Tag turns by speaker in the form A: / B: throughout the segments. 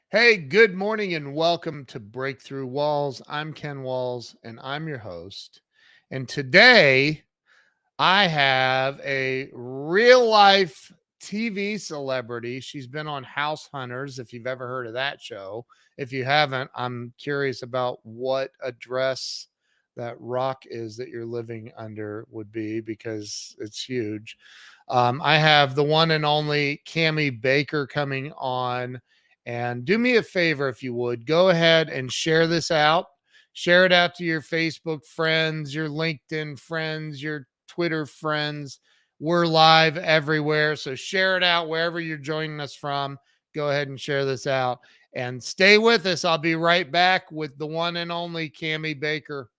A: Hey, good morning and welcome to Breakthrough Walls. I'm Ken Walls and I'm your host. And today I have a real life TV celebrity. She's been on House Hunters, if you've ever heard of that show. If you haven't, I'm curious about what address that rock is that you're living under would be because it's huge. I have the one and only Cami Baker coming on. And do me a favor, if you would, go ahead and share this out. Share it out to your Facebook friends, your LinkedIn friends, your Twitter friends. We're live everywhere. So share it out wherever you're joining us from. Go ahead and share this out and stay with us. I'll be right back with the one and only Cami Baker.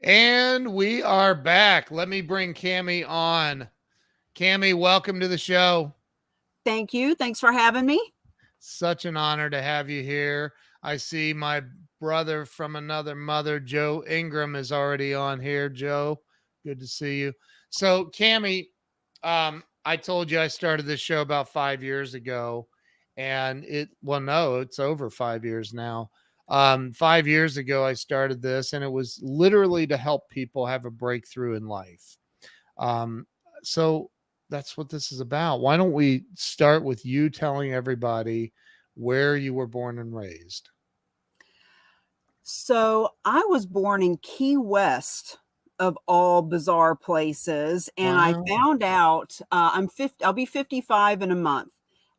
A: And we are back. Let me bring Cami on. Cami, welcome to the show.
B: Thank you. Thanks for having me.
A: Such an honor to have you here. I see my brother from another mother, Joe Ingram, is already on here. Joe, good to see you. So, Cami, I told you I started this show about 5 years ago, and it's over 5 years now. 5 years ago, I started this, and it was literally to help people have a breakthrough in life. So that's what this is about. Why don't we start with you telling everybody where you were born and raised?
B: So I was born in Key West, of all bizarre places, and I
A: Wow.
B: found out I'm 50. I'll be 55 in a month.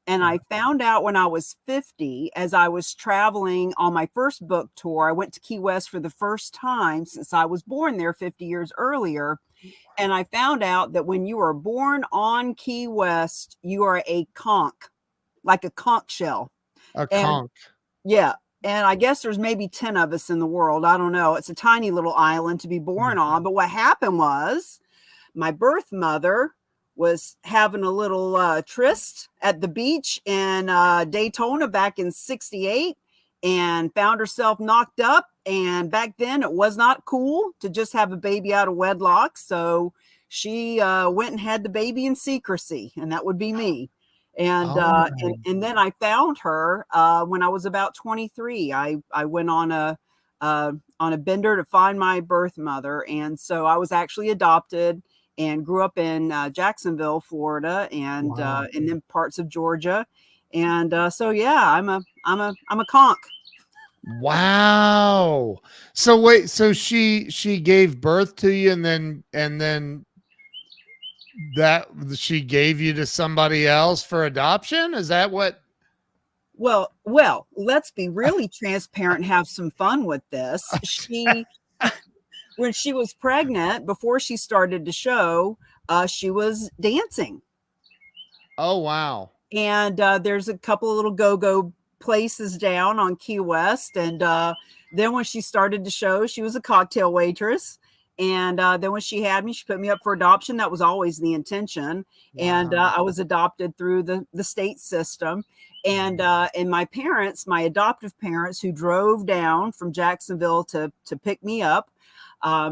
B: And I found out when I was 50, as I was traveling on my first book tour, I went to Key West for the first time since I was born there 50 years earlier. And I found out that when you are born on Key West, you are a conch, like a conch shell.
A: A
B: And
A: conch.
B: yeah. And I guess there's maybe 10 of us in the world. I don't know. It's a tiny little island to be born on. But what happened was my birth mother was having a little tryst at the beach in Daytona back in 68 and found herself knocked up. And back then it was not cool to just have a baby out of wedlock. So she went and had the baby in secrecy, and that would be me. And
A: Oh,
B: and then I found her when I was about 23. I went on a bender to find my birth mother, and so I was actually adopted and grew up in Jacksonville, Florida, and then parts of Georgia. And so yeah, I'm a conch.
A: wow. So wait, so she gave birth to you and then that she gave you to somebody else for adoption? Is that what?
B: Well, let's be really transparent and have some fun with this. She, when she was pregnant, before she started the show, she was dancing.
A: Oh, wow.
B: And there's a couple of little go-go places down on Key West. And then when she started the show, she was a cocktail waitress. And then when she had me, she put me up for adoption. That was always the intention. And I was adopted through the state system. And my parents, my adoptive parents, who drove down from Jacksonville to pick me up,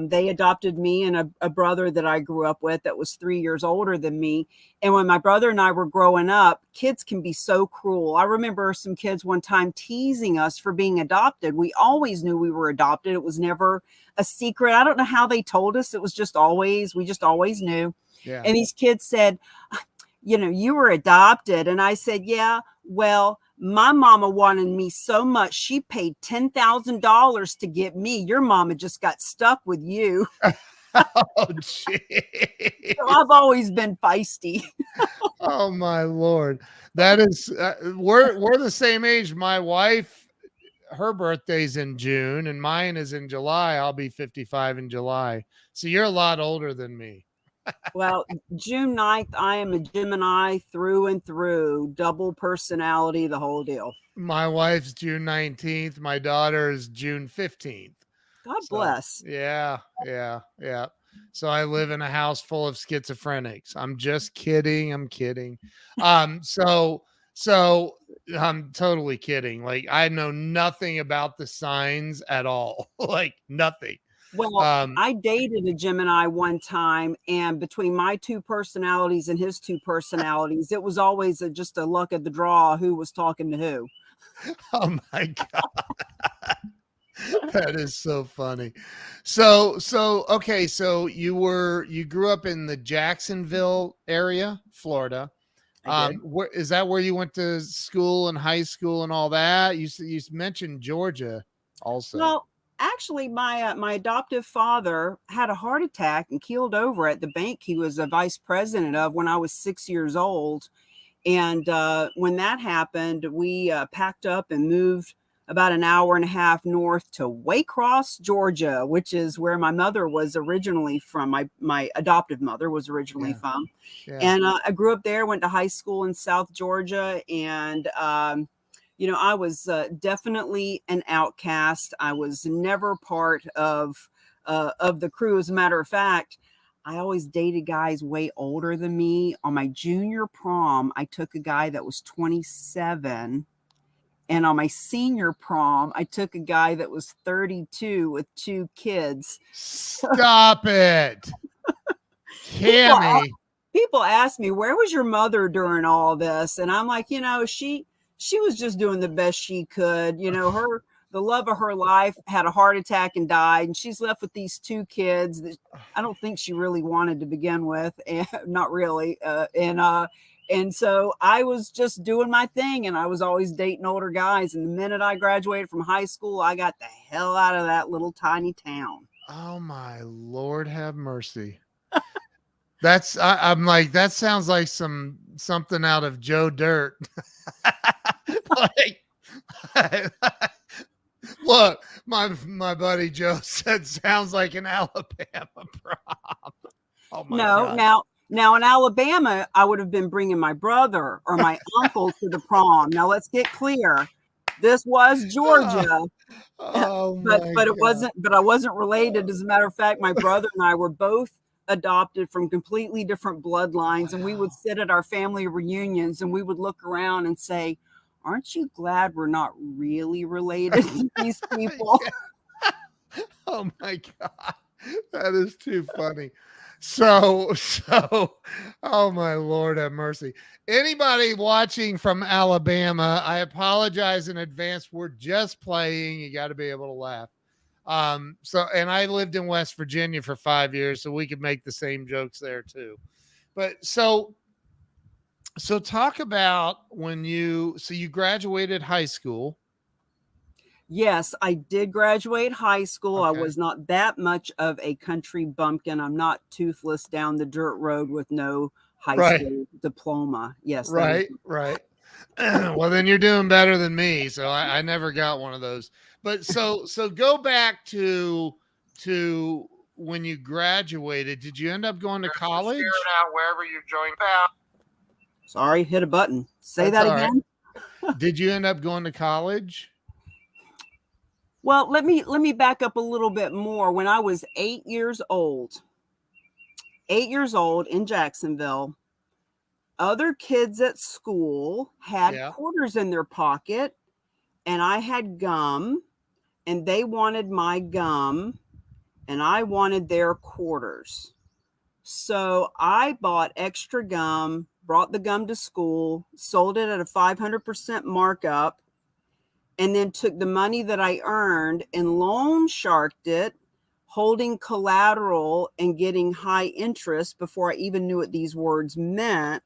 B: they adopted me and a brother that I grew up with that was 3 years older than me. And when my brother and I were growing up, kids can be so cruel. I remember some kids one time teasing us for being adopted. We always knew we were adopted. It was never a secret. I don't know how they told us. It was just always, we just always knew.
A: Yeah.
B: And these kids said, you were adopted. And I said, yeah, well, my mama wanted me so much. She paid $10,000 to get me. Your mama just got stuck with you.
A: Oh, gee.
B: So I've always been feisty.
A: Oh, my Lord. That is, we're the same age. My wife, her birthday's in June and mine is in July. I'll be 55 in July. So you're a lot older than me.
B: Well, June 9th, I am a Gemini through and through, double personality, the whole deal.
A: My wife's June 19th. My daughter is June 15th.
B: God
A: So
B: bless.
A: yeah, yeah, yeah. So I live in a house full of schizophrenics. I'm just kidding. I'm kidding. So so I'm totally kidding. Like I know nothing about the signs at all. Like nothing.
B: Well,
A: Um,
B: I dated a Gemini one time, and between my two personalities and his two personalities, it was always just a luck of the draw who was talking to who.
A: oh my God. That is so funny. So okay, so you grew up in the Jacksonville area, Florida.
B: I did.
A: Where is that where you went to school and high school and all that? You mentioned Georgia also.
B: Well, actually, my adoptive father had a heart attack and keeled over at the bank he was a vice president of when I was 6 years old. And when that happened, we packed up and moved about an hour and a half north to Waycross, Georgia, which is where my mother was originally from. My adoptive mother was originally
A: Yeah.
B: from.
A: Yeah.
B: And I grew up there, went to high school in South Georgia. And, I was definitely an outcast. I was never part of the crew. As a matter of fact, I always dated guys way older than me. On my junior prom, I took a guy that was 27. And on my senior prom, I took a guy that was 32 with 2 kids.
A: Stop it.
B: People,
A: Cami.
B: people ask me, where was your mother during all this? And I'm like, she was just doing the best she could. The love of her life had a heart attack and died, and she's left with these 2 kids that I don't think she really wanted to begin with, and not really. And so I was just doing my thing, and I was always dating older guys. And the minute I graduated from high school, I got the hell out of that little tiny town.
A: Oh my Lord, have mercy. I'm like, that sounds like something out of Joe Dirt. Like, look, my buddy Joe said sounds like an Alabama prom. Oh my
B: No,
A: God.
B: now in Alabama, I would have been bringing my brother or my uncle to the prom. Now let's get clear. This was
A: Oh,
B: Georgia,
A: oh
B: but
A: my
B: it
A: God.
B: wasn't. But I wasn't related. As a matter of fact, my brother and I were both adopted from completely different bloodlines, and we would
A: Wow.
B: sit at our family reunions and we would look around and say, "Aren't you glad we're not really related to these people?"
A: Yeah. Oh my God. That is too funny. So, oh my Lord have mercy. Anybody watching from Alabama, I apologize in advance. We're just playing. You got to be able to laugh. And I lived in West Virginia for 5 years, so we could make the same jokes there too. But so talk about you graduated high school.
B: Yes, I did graduate high school. I
A: Okay.
B: was not that much of a country bumpkin. I'm not toothless down the dirt road with no high
A: Right.
B: school diploma. Yes, that is.
A: Right. Well, then you're doing better than me. So I never got one of those. But so go back to when you graduated. Did you end up going to college?
C: Out wherever you joined out.
B: Sorry, hit a button. Say
A: That's
B: that
A: all right.
B: again.
A: Did you end up going to college?
B: Well, let me back up a little bit more. When I was 8 years old in Jacksonville, other kids at school had
A: Yeah.
B: quarters in their pocket, and I had gum, and they wanted my gum, and I wanted their quarters. So I bought extra gum, brought the gum to school, sold it at a 500% markup, and then took the money that I earned and loan sharked it, holding collateral and getting high interest before I even knew what these words meant.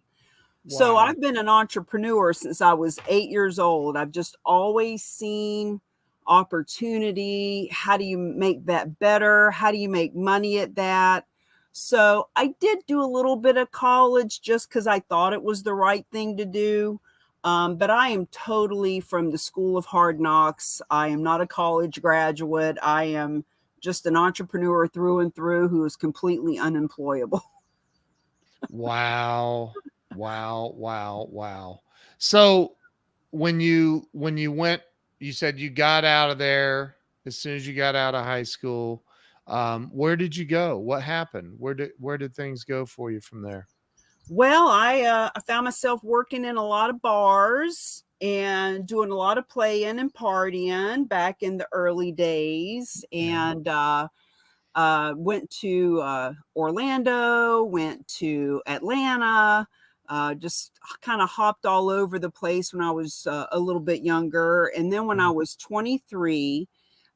B: So
A: Wow.
B: I've been an entrepreneur since I was 8 years old. I've just always seen opportunity. How do you make that better? How do you make money at that? So I did do a little bit of college just because I thought it was the right thing to do. But I am totally from the school of hard knocks. I am not a college graduate. I am just an entrepreneur through and through who is completely unemployable.
A: Wow. Wow. Wow. Wow. So when you went, you said you got out of there as soon as you got out of high school. Where did you go? What happened? Where did things go for you from there?
B: Well, I found myself working in a lot of bars and doing a lot of playing and partying back in the early days,
A: Yeah.
B: and went to Orlando, went to Atlanta, just kind of hopped all over the place when I was a little bit younger. And then when I was 23,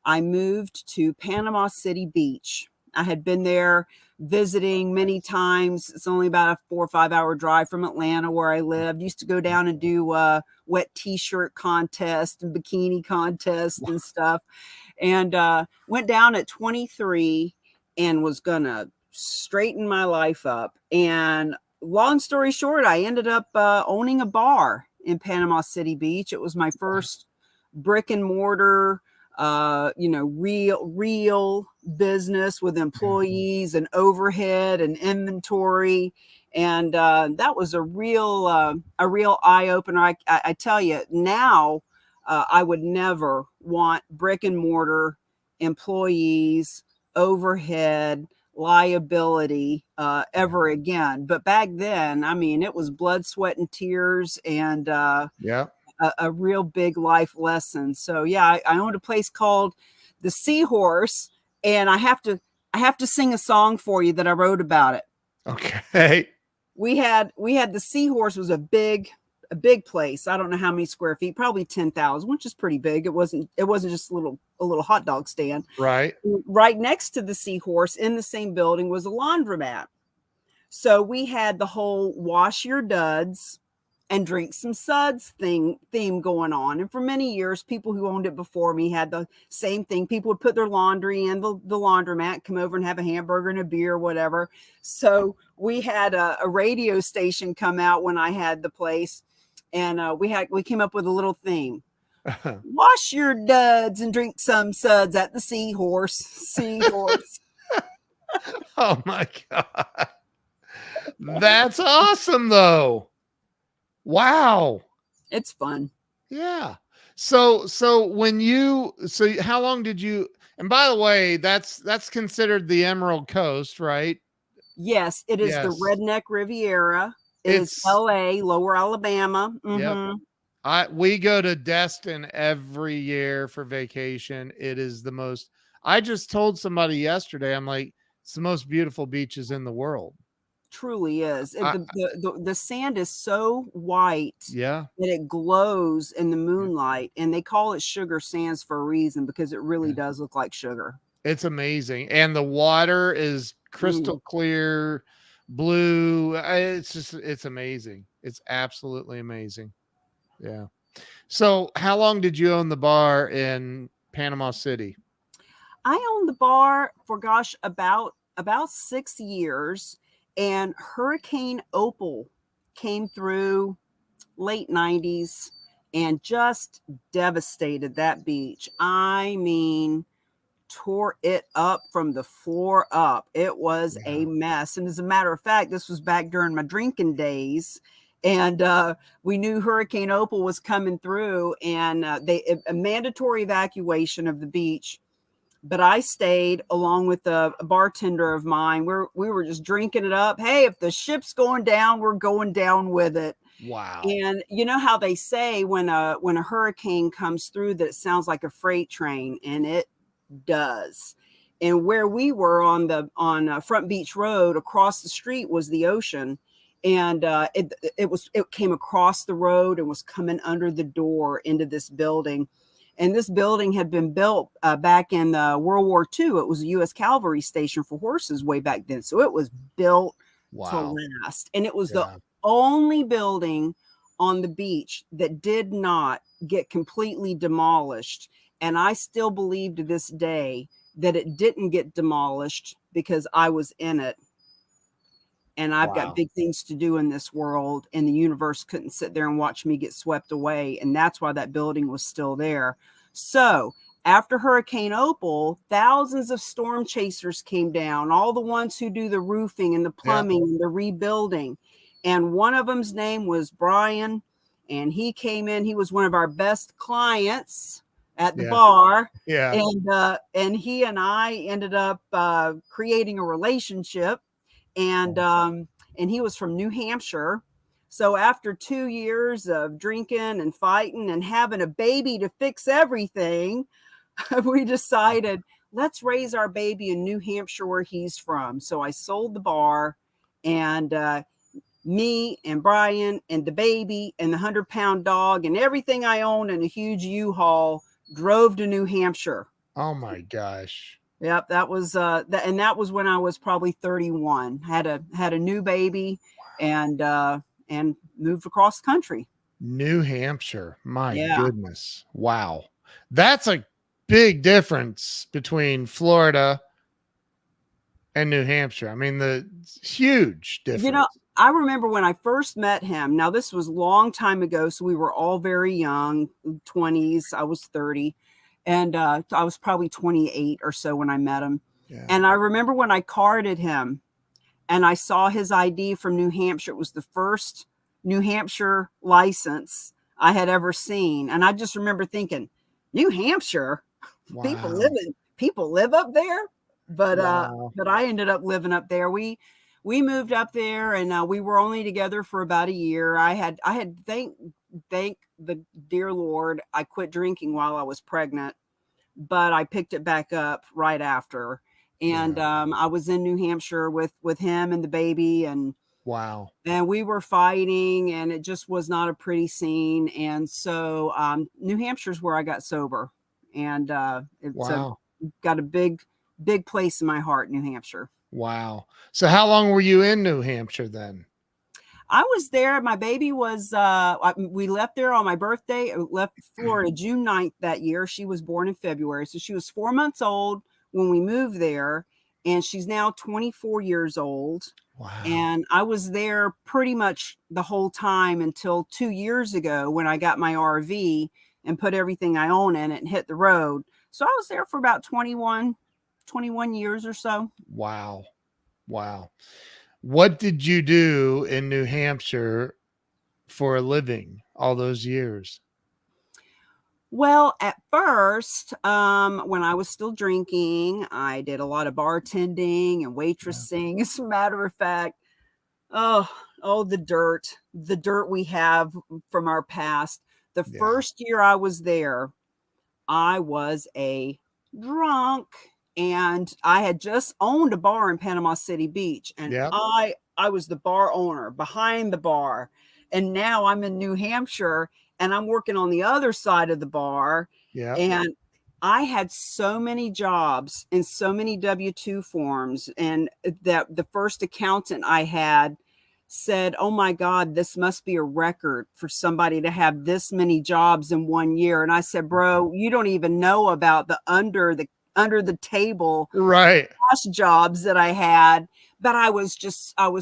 B: I moved to Panama City Beach. I had been there visiting many times. It's only about a 4 or 5 hour drive from Atlanta where I lived. Used to go down and do wet t-shirt contest and bikini contest and stuff. And went down at 23 and was gonna straighten my life up. And long story short, I ended up owning a bar in Panama City Beach. It was my first brick and mortar, real business with employees and overhead and inventory. And that was a real eye opener. I tell you now, I would never want brick and mortar, employees, overhead, liability ever again. But back then, I mean, it was blood, sweat, and tears, and
A: Yeah.
B: a real big life lesson. So yeah, I owned a place called the Seahorse, and I have to sing a song for you that I wrote about it.
A: Okay.
B: We had the Seahorse was a big place. I don't know how many square feet, probably 10,000, which is pretty big. It wasn't just a little hot dog stand.
A: Right.
B: Right next to the Seahorse in the same building was a laundromat. So we had the whole wash your duds and drink some suds theme going on. And for many years, people who owned it before me had the same thing. People would put their laundry in the laundromat, come over and have a hamburger and a beer, whatever. So we had a radio station come out when I had the place, and we came up with a little theme. Wash your duds and drink some suds at the Seahorse.
A: Oh my God. That's awesome though. Wow.
B: It's fun.
A: Yeah. So how long did you, and by the way, that's considered the Emerald Coast, right?
B: Yes, it is the
A: Yes.
B: Redneck Riviera. It's LA, Lower Alabama.
A: Yep. We go to Destin every year for vacation. It is the most, I just told somebody yesterday, I'm like, it's the most beautiful beaches in the world.
B: Truly is. The sand is so white
A: Yeah.
B: that it glows in the moonlight, and they call it sugar sands for a reason, because it really does look like sugar.
A: It's amazing. And the water is crystal clear, blue. It's amazing. It's absolutely amazing. Yeah. So how long did you own the bar in Panama City?
B: I owned the bar for about 6 years, and Hurricane Opal came through late 90s and just devastated that beach. I mean, tore it up from the floor up. It was a mess. And as a matter of fact, this was back during my drinking days. And we knew Hurricane Opal was coming through, and a mandatory evacuation of the beach. But I stayed along with a bartender of mine. We were just drinking it up. Hey, if the ship's going down, we're going down with it.
A: Wow.
B: And you know how they say when a hurricane comes through that it sounds like a freight train, and it does. And where we were on Front Beach Road, across the street was the ocean. And it came across the road and was coming under the door into this building. And this building had been built back in World War II. It was a U.S. cavalry station for horses way back then. So it was built to last. And it was the only building on the beach that did not get completely demolished. And I still believe to this day that it didn't get demolished because I was in it. And I've got big things to do in this world, and the universe couldn't sit there and watch me get swept away. And that's why that building was still there. So after Hurricane Opal, thousands of storm chasers came down, all the ones who do the roofing and the plumbing and the rebuilding. And one of them's name was Brian, and he came in. He was one of our best clients at the bar.
A: Yeah.
B: And he and I ended up creating a relationship. And he was from New Hampshire. So after 2 years of drinking and fighting and having a baby to fix everything, we decided, let's raise our baby in New Hampshire where he's from. So I sold the bar, and me and Brian and the baby and the 100-pound dog and everything I owned in a huge U-Haul drove to New Hampshire.
A: Oh my gosh.
B: Yep, that was that was when I was probably 31. Had a new baby, and moved across country.
A: New Hampshire. My
B: Yeah.
A: goodness. Wow. That's a big difference between Florida and New Hampshire. I mean, the huge difference.
B: You know, I remember when I first met him. Now, this was a long time ago, so we were all very young, 20s. I was 30, and I was probably 28 or so when I met him.
A: Yeah.
B: And I remember when I carded him and I saw his ID from New Hampshire. It was the first New Hampshire license I had ever seen. And I just remember thinking, New Hampshire?
A: Wow.
B: People live up there. But
A: Wow.
B: but I ended up living up there. We moved up there, and we were only together for about a year. I had thank the dear Lord, I quit drinking while I was pregnant, but I picked it back up right after. And I was in New Hampshire with him and the baby, and
A: Wow.
B: and we were fighting, and it just was not a pretty scene. And so New Hampshire's where I got sober, and it's got a big place in my heart, New Hampshire.
A: Wow. So how long were you in New Hampshire then?
B: I was there. My baby was, we left there on my birthday. Left Florida June 9th that year. She was born in February. So she was 4 months old when we moved there, and she's now 24 years old.
A: Wow.
B: And I was there pretty much the whole time until 2 years ago when I got my RV and put everything I own in it and hit the road. So I was there for about 21 years or so.
A: Wow. Wow. What did you do in New Hampshire for a living all those years?
B: Well, at first, when I was still drinking, I did a lot of bartending and waitressing. As a matter of fact, the dirt we have from our past. The first year I was there, I was a drunk, and I had just owned a bar in Panama City Beach, and I was the bar owner behind the bar. And now I'm in New Hampshire, and I'm working on the other side of the bar.
A: Yeah.
B: And I had so many jobs and so many W-2 forms, and that the first accountant I had said, "Oh my God, this must be a record for somebody to have this many jobs in 1 year." And I said, "Bro, you don't even know about the under the table cash jobs that I had." But I was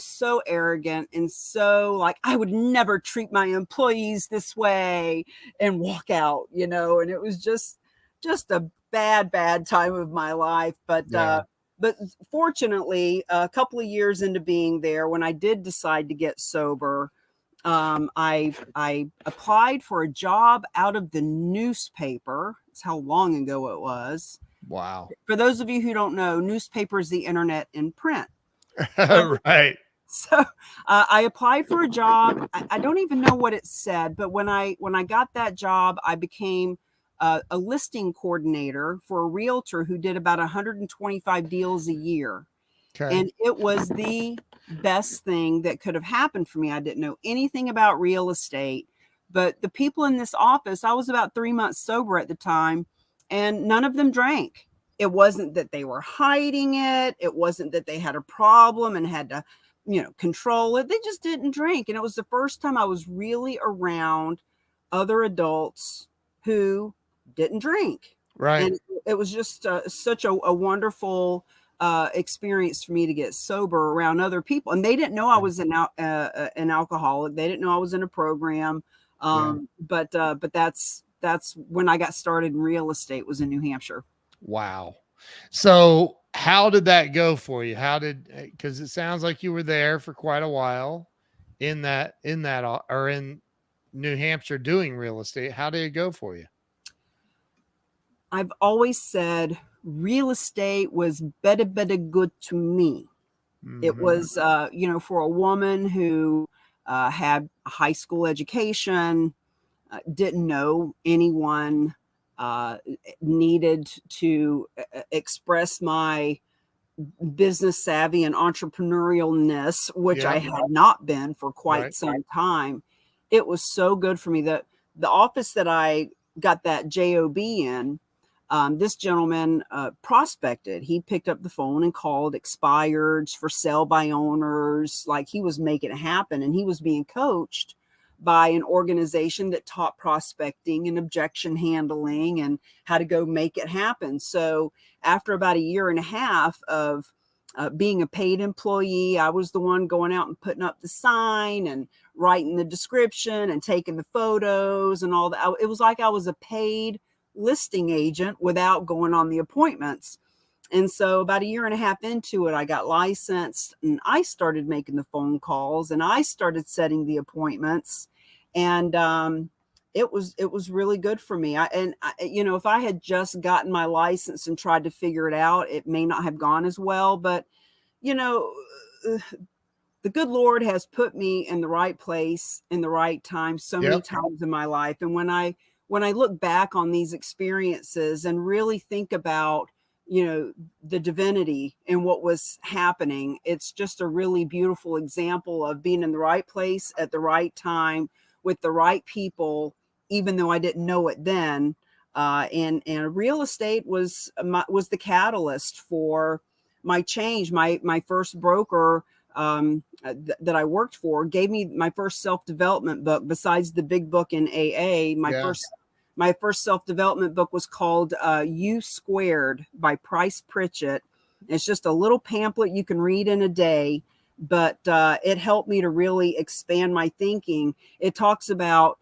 B: so arrogant and so like, I would never treat my employees this way, and walk out, and it was just a bad time of my life. But fortunately, a couple of years into being there, when I did decide to get sober, I applied for a job out of the newspaper. That's how long ago it was.
A: Wow.
B: For those of you who don't know, newspaper is the internet in print.
A: Right.
B: So I applied for a job. I don't even know what it said, but when I got that job, I became a listing coordinator for a realtor who did about 125 deals a year.
A: Okay.
B: And it was the best thing that could have happened for me. I didn't know anything about real estate, but the people in this office, I was about 3 months sober at the time, and none of them drank. It wasn't that they were hiding it. It wasn't that they had a problem and had to, control it. They just didn't drink. And it was the first time I was really around other adults who didn't drink.
A: Right.
B: And it was just such a wonderful experience for me to get sober around other people. And they didn't know I was an alcoholic. They didn't know I was in a program. But that's that's when I got started in real estate, was in New Hampshire.
A: Wow. So how did that go for you? Because it sounds like you were there for quite a while in New Hampshire doing real estate. How did it go for you?
B: I've always said real estate was better good to me. It was, for a woman who had a high school education, didn't know anyone, needed to express my business savvy and entrepreneurialness, which I had not been for quite some time. It was so good for me. The office that I got that job in, this gentleman prospected. He picked up the phone and called expireds for sale by owners. Like, he was making it happen, and he was being coached by an organization that taught prospecting and objection handling and how to go make it happen. So after about a year and a half of being a paid employee, I was the one going out and putting up the sign and writing the description and taking the photos and all that. It was like I was a paid listing agent without going on the appointments. And so about a year and a half into it, I got licensed, and I started making the phone calls, and I started setting the appointments. And it was really good for me. If I had just gotten my license and tried to figure it out, it may not have gone as well. But, the good Lord has put me in the right place in the right time so many times in my life. And when I look back on these experiences and really think about, the divinity and what was happening, it's just a really beautiful example of being in the right place at the right time with the right people, even though I didn't know it then. And real estate was the catalyst for my change. My first broker that I worked for gave me my first self-development book besides the big book in AA. My first self-development book was called U Squared by Price Pritchett. It's just a little pamphlet you can read in a day, but it helped me to really expand my thinking. It talks about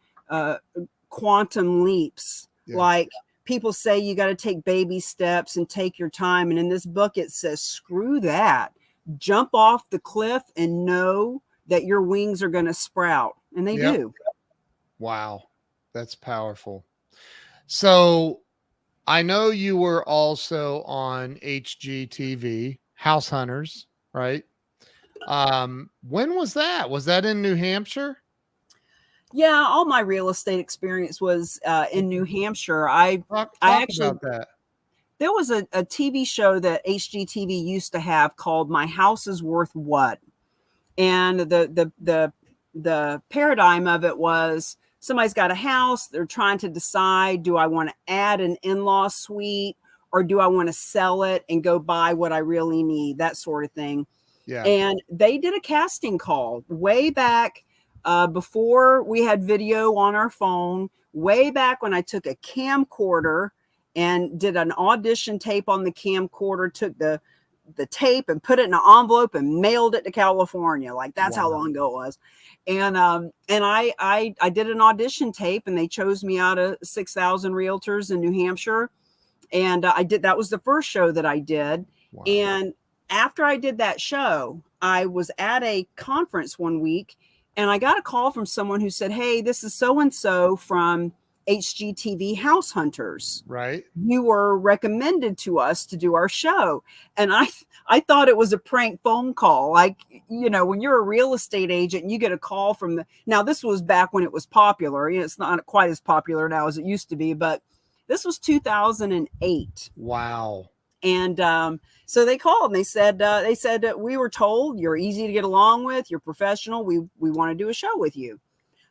B: quantum leaps. Like, people say you got to take baby steps and take your time. And in this book, it says, screw that. Jump off the cliff and know that your wings are going to sprout. And they do.
A: Wow. That's powerful. So I know you were also on HGTV House Hunters, right? When was that? Was that in New Hampshire?
B: Yeah, all my real estate experience was in New Hampshire.
A: Talk about that.
B: There was a TV show that HGTV used to have called My House is Worth What? And the paradigm of it was, somebody's got a house, they're trying to decide, do I want to add an in-law suite, or do I want to sell it and go buy what I really need, that sort of thing. Yeah. And they did a casting call way back before we had video on our phone, way back when I took a camcorder and did an audition tape on the camcorder, took the tape and put it in an envelope and mailed it to California. Like, that's how long ago it was. And I did an audition tape, and they chose me out of 6,000 realtors in New Hampshire. And that was the first show that I did. Wow. And after I did that show, I was at a conference one week, and I got a call from someone who said, hey, this is so-and-so from HGTV House Hunters.
A: Right.
B: You were recommended to us to do our show. And I thought it was a prank phone call. Like, when you're a real estate agent and you get a call from now this was back when it was popular. It's not quite as popular now as it used to be, but this was 2008.
A: Wow.
B: And so they called and they said we were told you're easy to get along with, you're professional. We want to do a show with you.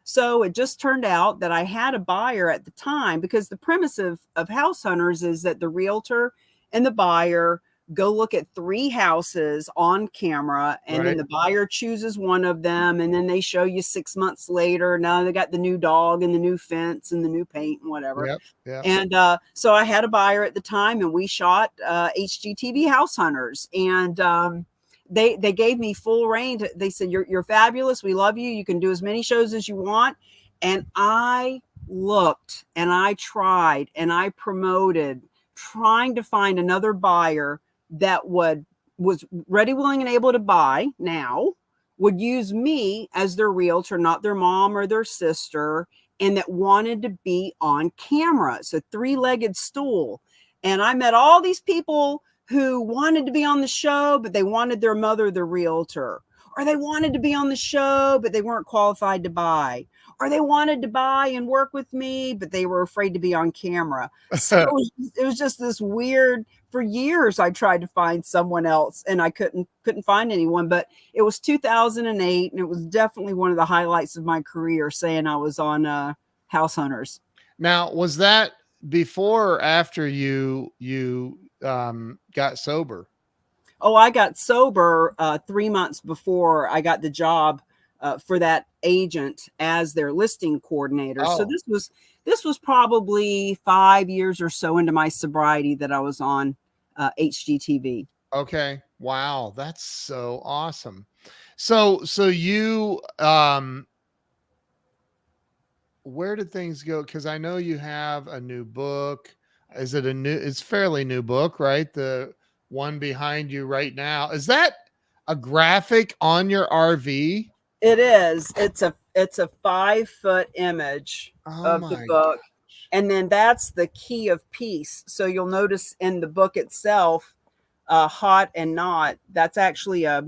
B: So it just turned out that I had a buyer at the time, because the premise of House Hunters is that the realtor and the buyer go look at 3 houses on camera, and then the buyer chooses one of them, and then they show you 6 months later, now they got the new dog and the new fence and the new paint and whatever. Yep. And so I had a buyer at the time, and we shot HGTV House Hunters, and they gave me full reign. They said, you're fabulous. We love you. You can do as many shows as you want. And I looked and I tried and I promoted, trying to find another buyer that was ready, willing, and able to buy now, would use me as their realtor, not their mom or their sister, and that wanted to be on camera. It's a three-legged stool. And I met all these people who wanted to be on the show, but they wanted their mother the realtor, or they wanted to be on the show, but they weren't qualified to buy, or they wanted to buy and work with me, but they were afraid to be on camera. So it was just this weird. For years, I tried to find someone else, and I couldn't find anyone. But it was 2008, and it was definitely one of the highlights of my career, saying I was on House Hunters.
A: Now, was that before or after you got sober?
B: Oh, I got sober 3 months before I got the job for that agent as their listing coordinator.
A: Oh.
B: So this was probably 5 years or so into my sobriety that I was on HGTV.
A: Okay. Wow. That's so awesome. So you, where did things go? Cause I know you have a new book. Is it it's fairly new book, right? The one behind you right now. Is that a graphic on your RV?
B: It is. It's a 5-foot image
A: Oh
B: of the
A: my
B: book.
A: gosh.
B: And then that's the key of peace. So you'll notice in the book itself, hot and not, that's actually a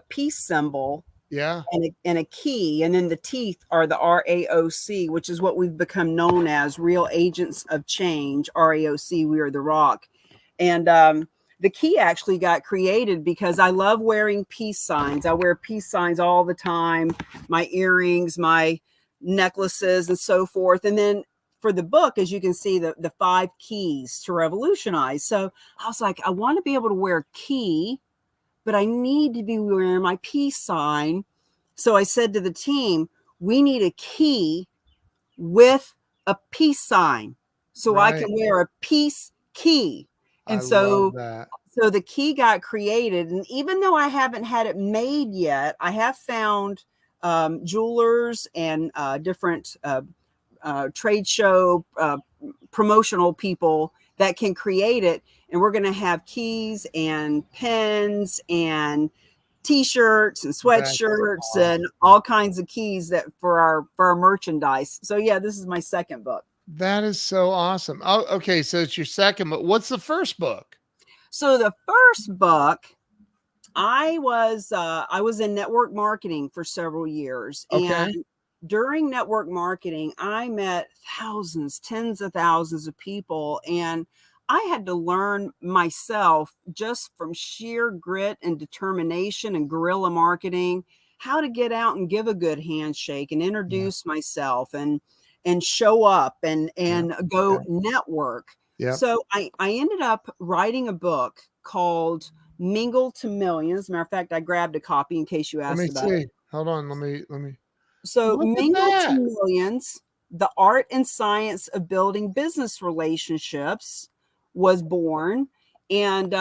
B: peace symbol.
A: Yeah.
B: And a key. And then the teeth are the RAOC, which is what we've become known as, Real Agents of Change. RAOC, we are the rock. And the key actually got created because I love wearing peace signs. I wear peace signs all the time, my earrings, my necklaces, and so forth. And then for the book, as you can see, the 5 keys to revolutionize. So I was like, I want to be able to wear a key, but I need to be wearing my peace sign. So I said to the team, we need a key with a peace sign so
A: Right.
B: I can wear a peace key. And
A: I love that.
B: So the key got created. And even though I haven't had it made yet, I have found jewelers and different trade show promotional people that can create it. And we're going to have keys and pens and t-shirts and sweatshirts and all kinds of keys that for our merchandise. So yeah, this is my second book.
A: That is so awesome. Oh, okay. So it's your second, but what's the first book?
B: So the first book, I was in network marketing for several years.
A: Okay.
B: And during network marketing, I met thousands, tens of thousands of people. And I had to learn myself, just from sheer grit and determination and guerrilla marketing, how to get out and give a good handshake and introduce myself and show up and go network.
A: Yeah.
B: So I ended up writing a book called Mingle to Millions. As a matter of fact, I grabbed a copy in case you asked about it.
A: Hold on. Let me.
B: So Mingle to Millions, the art and science of building business relationships, was born. And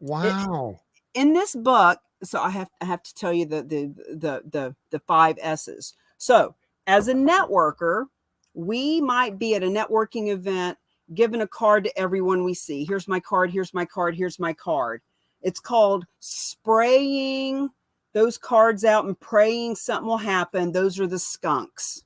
A: wow.
B: In this book, so I have to tell you the 5 S's. So as a networker, we might be at a networking event, giving a card to everyone we see. Here's my card, here's my card, here's my card. It's called spraying those cards out and praying something will happen. Those are the skunks.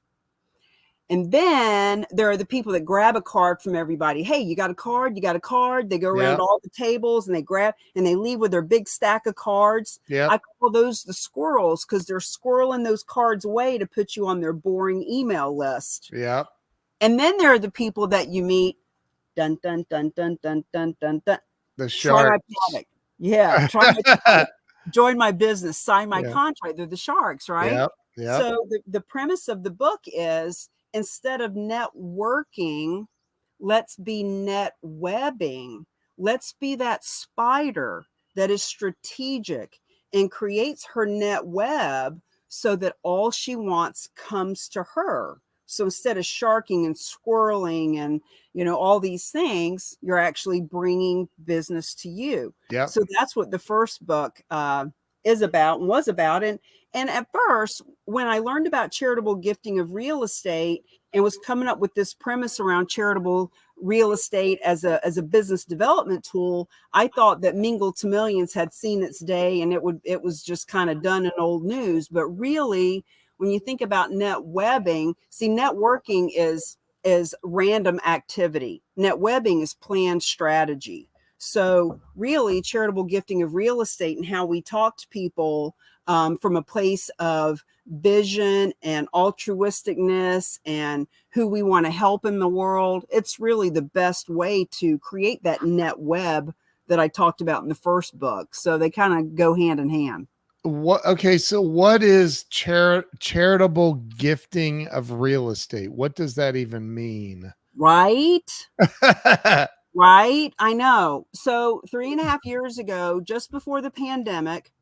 B: And then there are the people that grab a card from everybody. Hey, you got a card? You got a card? They go around all the tables and they grab and they leave with their big stack of cards.
A: Yeah.
B: I call those the squirrels because they're squirreling those cards away to put you on their boring email list.
A: Yeah.
B: And then there are the people that you meet. Dun, dun, dun, dun, dun, dun, dun, dun.
A: The sharks.
B: Yeah. Try my product. Join my business. Sign my
A: Yeah.
B: contract. They're the sharks, right?
A: Yep. Yep.
B: So the premise of the book is, instead of networking, let's be net webbing. Let's be that spider that is strategic and creates her net web so that all she wants comes to her. So instead of sharking and squirreling and, all these things, you're actually bringing business to you.
A: Yeah.
B: So that's what the first book is about and was about. And at first, when I learned about charitable gifting of real estate and was coming up with this premise around charitable real estate as a business development tool, I thought that Mingle to Millions had seen its day and it was just kind of done in old news. But really, when you think about net webbing, see, networking is random activity. Net webbing is planned strategy. So really, charitable gifting of real estate and how we talk to people from a place of vision and altruisticness and who we want to help in the world, it's really the best way to create that net web that I talked about in the first book. So they kind of go hand in hand.
A: Okay, so what is charitable gifting of real estate? What does that even mean?
B: Right? Right? I know. So 3.5 years ago, just before the pandemic,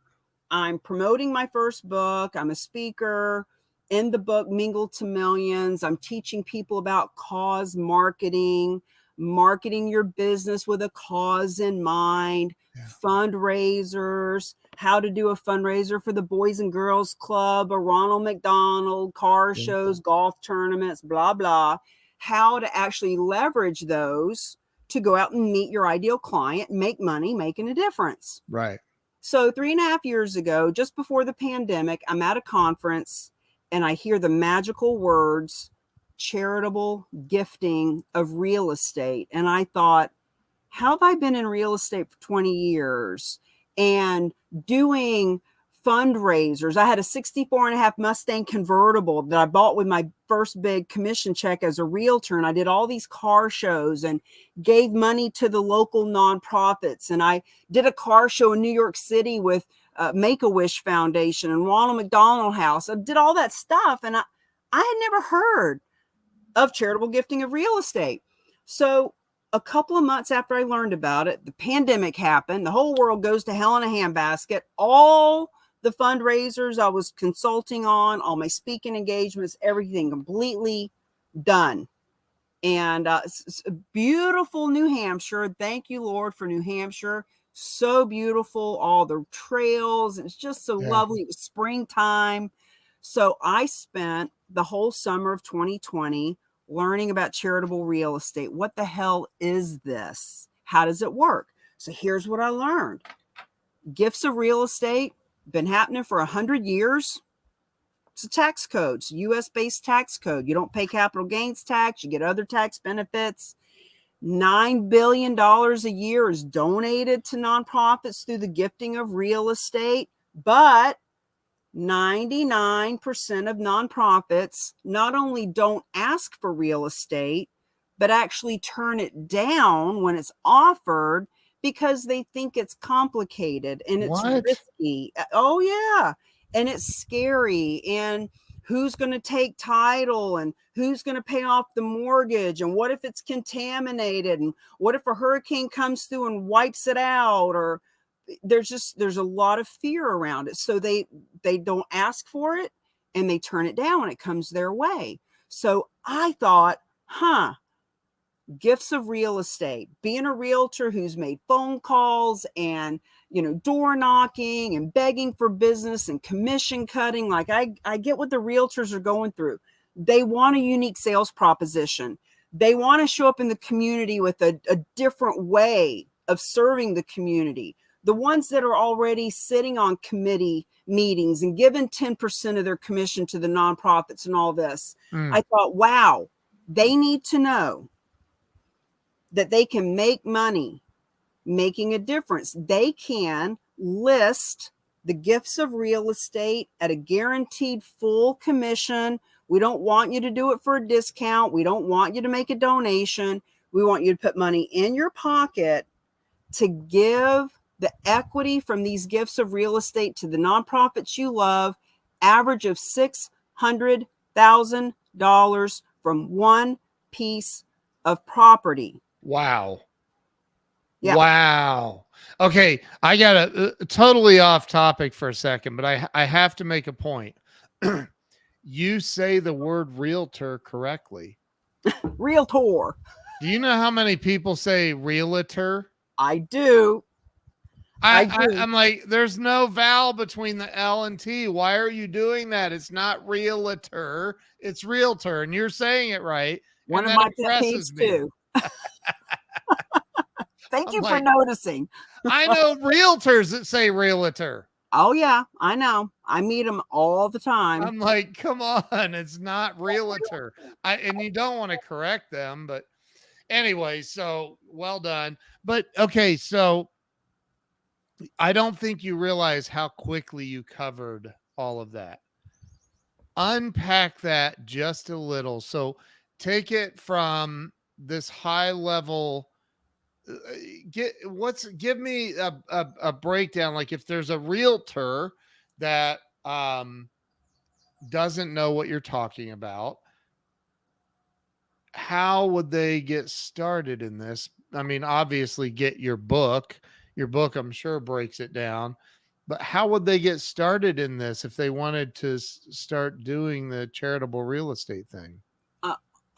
B: I'm promoting my first book. I'm a speaker in the book, Mingle to Millions. I'm teaching people about cause marketing, marketing your business with a cause in mind, fundraisers, how to do a fundraiser for the Boys and Girls Club, a Ronald McDonald, car shows, golf tournaments, blah, blah, how to actually leverage those to go out and meet your ideal client, make money, making a difference.
A: Right.
B: So 3.5 years ago, just before the pandemic, I'm at a conference and I hear the magical words, charitable gifting of real estate. And I thought, how have I been in real estate for 20 years and doing fundraisers? I had a 64.5 Mustang convertible that I bought with my first big commission check as a realtor. And I did all these car shows and gave money to the local nonprofits. And I did a car show in New York City with Make-A-Wish Foundation and Ronald McDonald House. I did all that stuff. And I had never heard of charitable gifting of real estate. So a couple of months after I learned about it, the pandemic happened. The whole world goes to hell in a handbasket. All the fundraisers I was consulting on, all my speaking engagements, everything completely done. And beautiful New Hampshire. Thank you, Lord, for New Hampshire. So beautiful. All the trails. It's just so lovely. It was springtime. So I spent the whole summer of 2020 learning about charitable real estate. What the hell is this? How does it work? So here's what I learned. Gifts of real estate, been happening for 100 years. It's a tax code. It's a US-based tax code. You don't pay capital gains tax. You get other tax benefits. $9 billion a year is donated to nonprofits through the gifting of real estate. But 99% of nonprofits not only don't ask for real estate, but actually turn it down when it's offered because they think it's complicated and it's risky. Oh, yeah. And it's scary. And who's going to take title and who's going to pay off the mortgage? And what if it's contaminated? And what if a hurricane comes through and wipes it out? Or there's a lot of fear around it. So they don't ask for it and they turn it down when it comes their way. So I thought, gifts of real estate, being a realtor who's made phone calls and, door knocking and begging for business and commission cutting. Like I get what the realtors are going through. They want a unique sales proposition. They want to show up in the community with a different way of serving the community. The ones that are already sitting on committee meetings and giving 10% of their commission to the nonprofits and all this. I thought, wow, they need to know that they can make money making a difference. They can list the gifts of real estate at a guaranteed full commission. We don't want you to do it for a discount. We don't want you to make a donation. We want you to put money in your pocket to give the equity from these gifts of real estate to the nonprofits you love, average of $600,000 from one piece of property.
A: Wow.
B: Yeah.
A: Wow. Okay. I got totally off topic for a second, but I have to make a point. You say the word realtor correctly.
B: Realtor.
A: Do you know how many people say realtor?
B: I do. I do.
A: I'm like, there's no vowel between the L and T. Why are you doing that? It's not realtor, it's realtor, and you're saying it right.
B: One
A: And
B: of
A: that
B: my pet peeves
A: impresses me.
B: too. Thank
A: I'm
B: you for
A: like,
B: noticing.
A: I know realtors that say realtor.
B: Oh yeah, I know. I meet them all the time.
A: I'm like, come on, it's not realtor. And you don't want to correct them, but anyway, so well done. But okay, so I don't think you realize how quickly you covered all of that. Unpack that just a little. So take it from this high level. Give me a breakdown. Like if there's a realtor that doesn't know what you're talking about, how would they get started in this? I mean, obviously get your book. Your book, I'm sure, breaks it down. But how would they get started in this if they wanted to start doing the charitable real estate thing?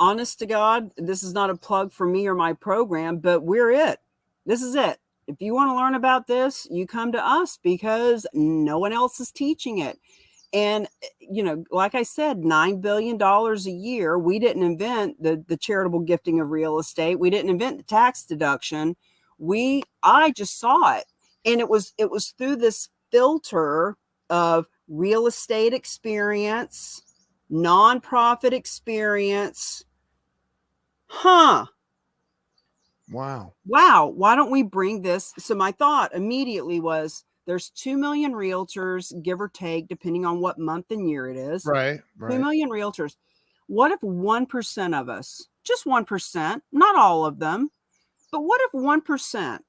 B: Honest to God, this is not a plug for me or my program, but we're it. This is it. If you want to learn about this, you come to us because no one else is teaching it. And, like I said, $9 billion a year. We didn't invent the charitable gifting of real estate. We didn't invent the tax deduction. I just saw it. And it was through this filter of real estate experience, nonprofit experience.
A: Wow.
B: Why don't we bring this? So my thought immediately was there's 2 million realtors, give or take, depending on what month and year it is.
A: Right.
B: 2 million realtors. What if 1% of us, just 1%, not all of them, but what if 1%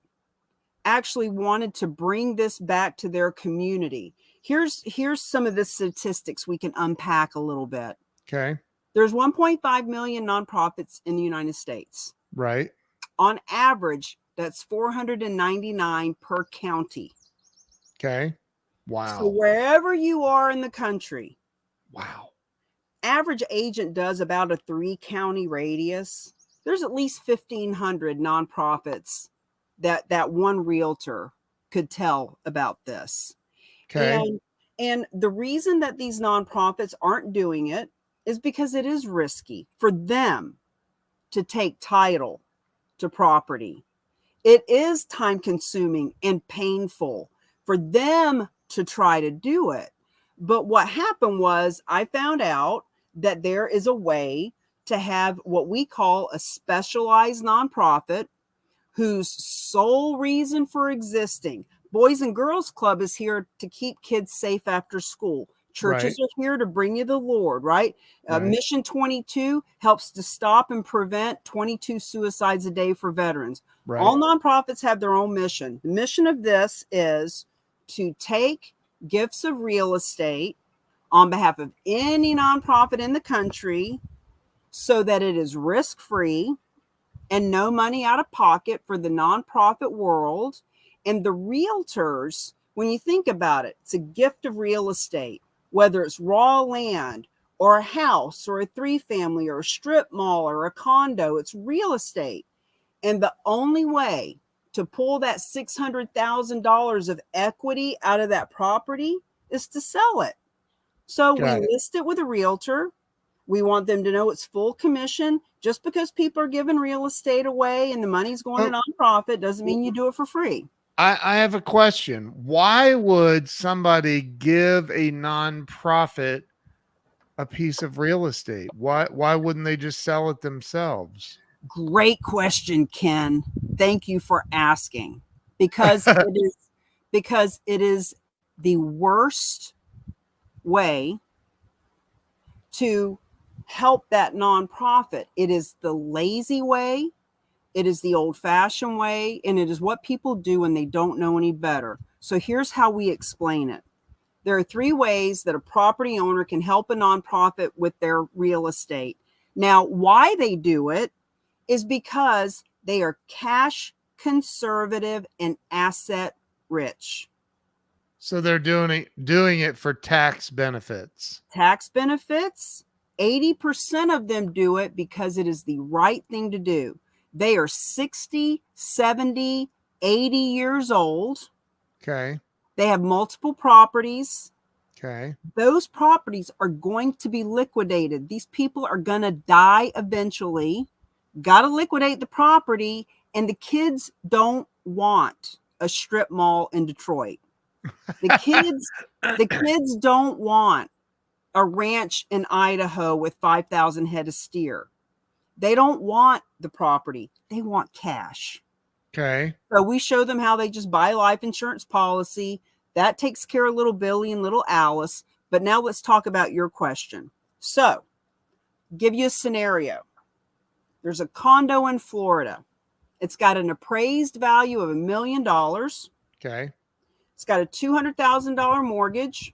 B: actually wanted to bring this back to their community? Here's some of the statistics we can unpack a little bit.
A: Okay.
B: There's 1.5 million nonprofits in the United States.
A: Right.
B: On average, that's 499 per county.
A: Okay. Wow.
B: So wherever you are in the country,
A: wow.
B: Average agent does about a 3-county radius. There's at least 1,500 nonprofits that one realtor could tell about this.
A: Okay.
B: And the reason that these nonprofits aren't doing it is because it is risky for them to take title to property. It is time consuming and painful for them to try to do it. But what happened was I found out that there is a way to have what we call a specialized nonprofit whose sole reason for existing, Boys and Girls Club is here to keep kids safe after school. Churches are here to bring you the Lord, right? Mission 22 helps to stop and prevent 22 suicides a day for veterans. Right. All nonprofits have their own mission. The mission of this is to take gifts of real estate on behalf of any nonprofit in the country so that it is risk-free and no money out of pocket for the nonprofit world. And the realtors, when you think about it, it's a gift of real estate, whether it's raw land or a house or a 3-family or a strip mall or a condo, it's real estate. And the only way to pull that $600,000 of equity out of that property is to sell it. So we list it with a realtor. We want them to know it's full commission. Just because people are giving real estate away and the money's going to nonprofit doesn't mean you do it for free.
A: I have a question. Why would somebody give a nonprofit a piece of real estate? Why wouldn't they just sell it themselves?
B: Great question, Ken. Thank you for asking. Because it is the worst way to help that nonprofit. It is the lazy way. It is the old-fashioned way, and it is what people do when they don't know any better. So here's how we explain it. There are 3 ways that a property owner can help a nonprofit with their real estate. Now, why they do it is because they are cash conservative and asset rich.
A: So they're doing it for tax benefits.
B: Tax benefits, 80% of them do it because it is the right thing to do. They are 60, 70, 80 years old.
A: Okay.
B: They have multiple properties.
A: Okay.
B: Those properties are going to be liquidated. These people are going to die eventually. Got to liquidate the property, and the kids don't want a strip mall in Detroit. The kids don't want a ranch in Idaho with 5,000 head of steer. They don't want the property. They want cash.
A: Okay.
B: So we show them how they just buy a life insurance policy. That takes care of little Billy and little Alice. But now let's talk about your question. So, give you a scenario. There's a condo in Florida. It's got an appraised value of $1 million.
A: Okay.
B: It's got a $200,000 mortgage.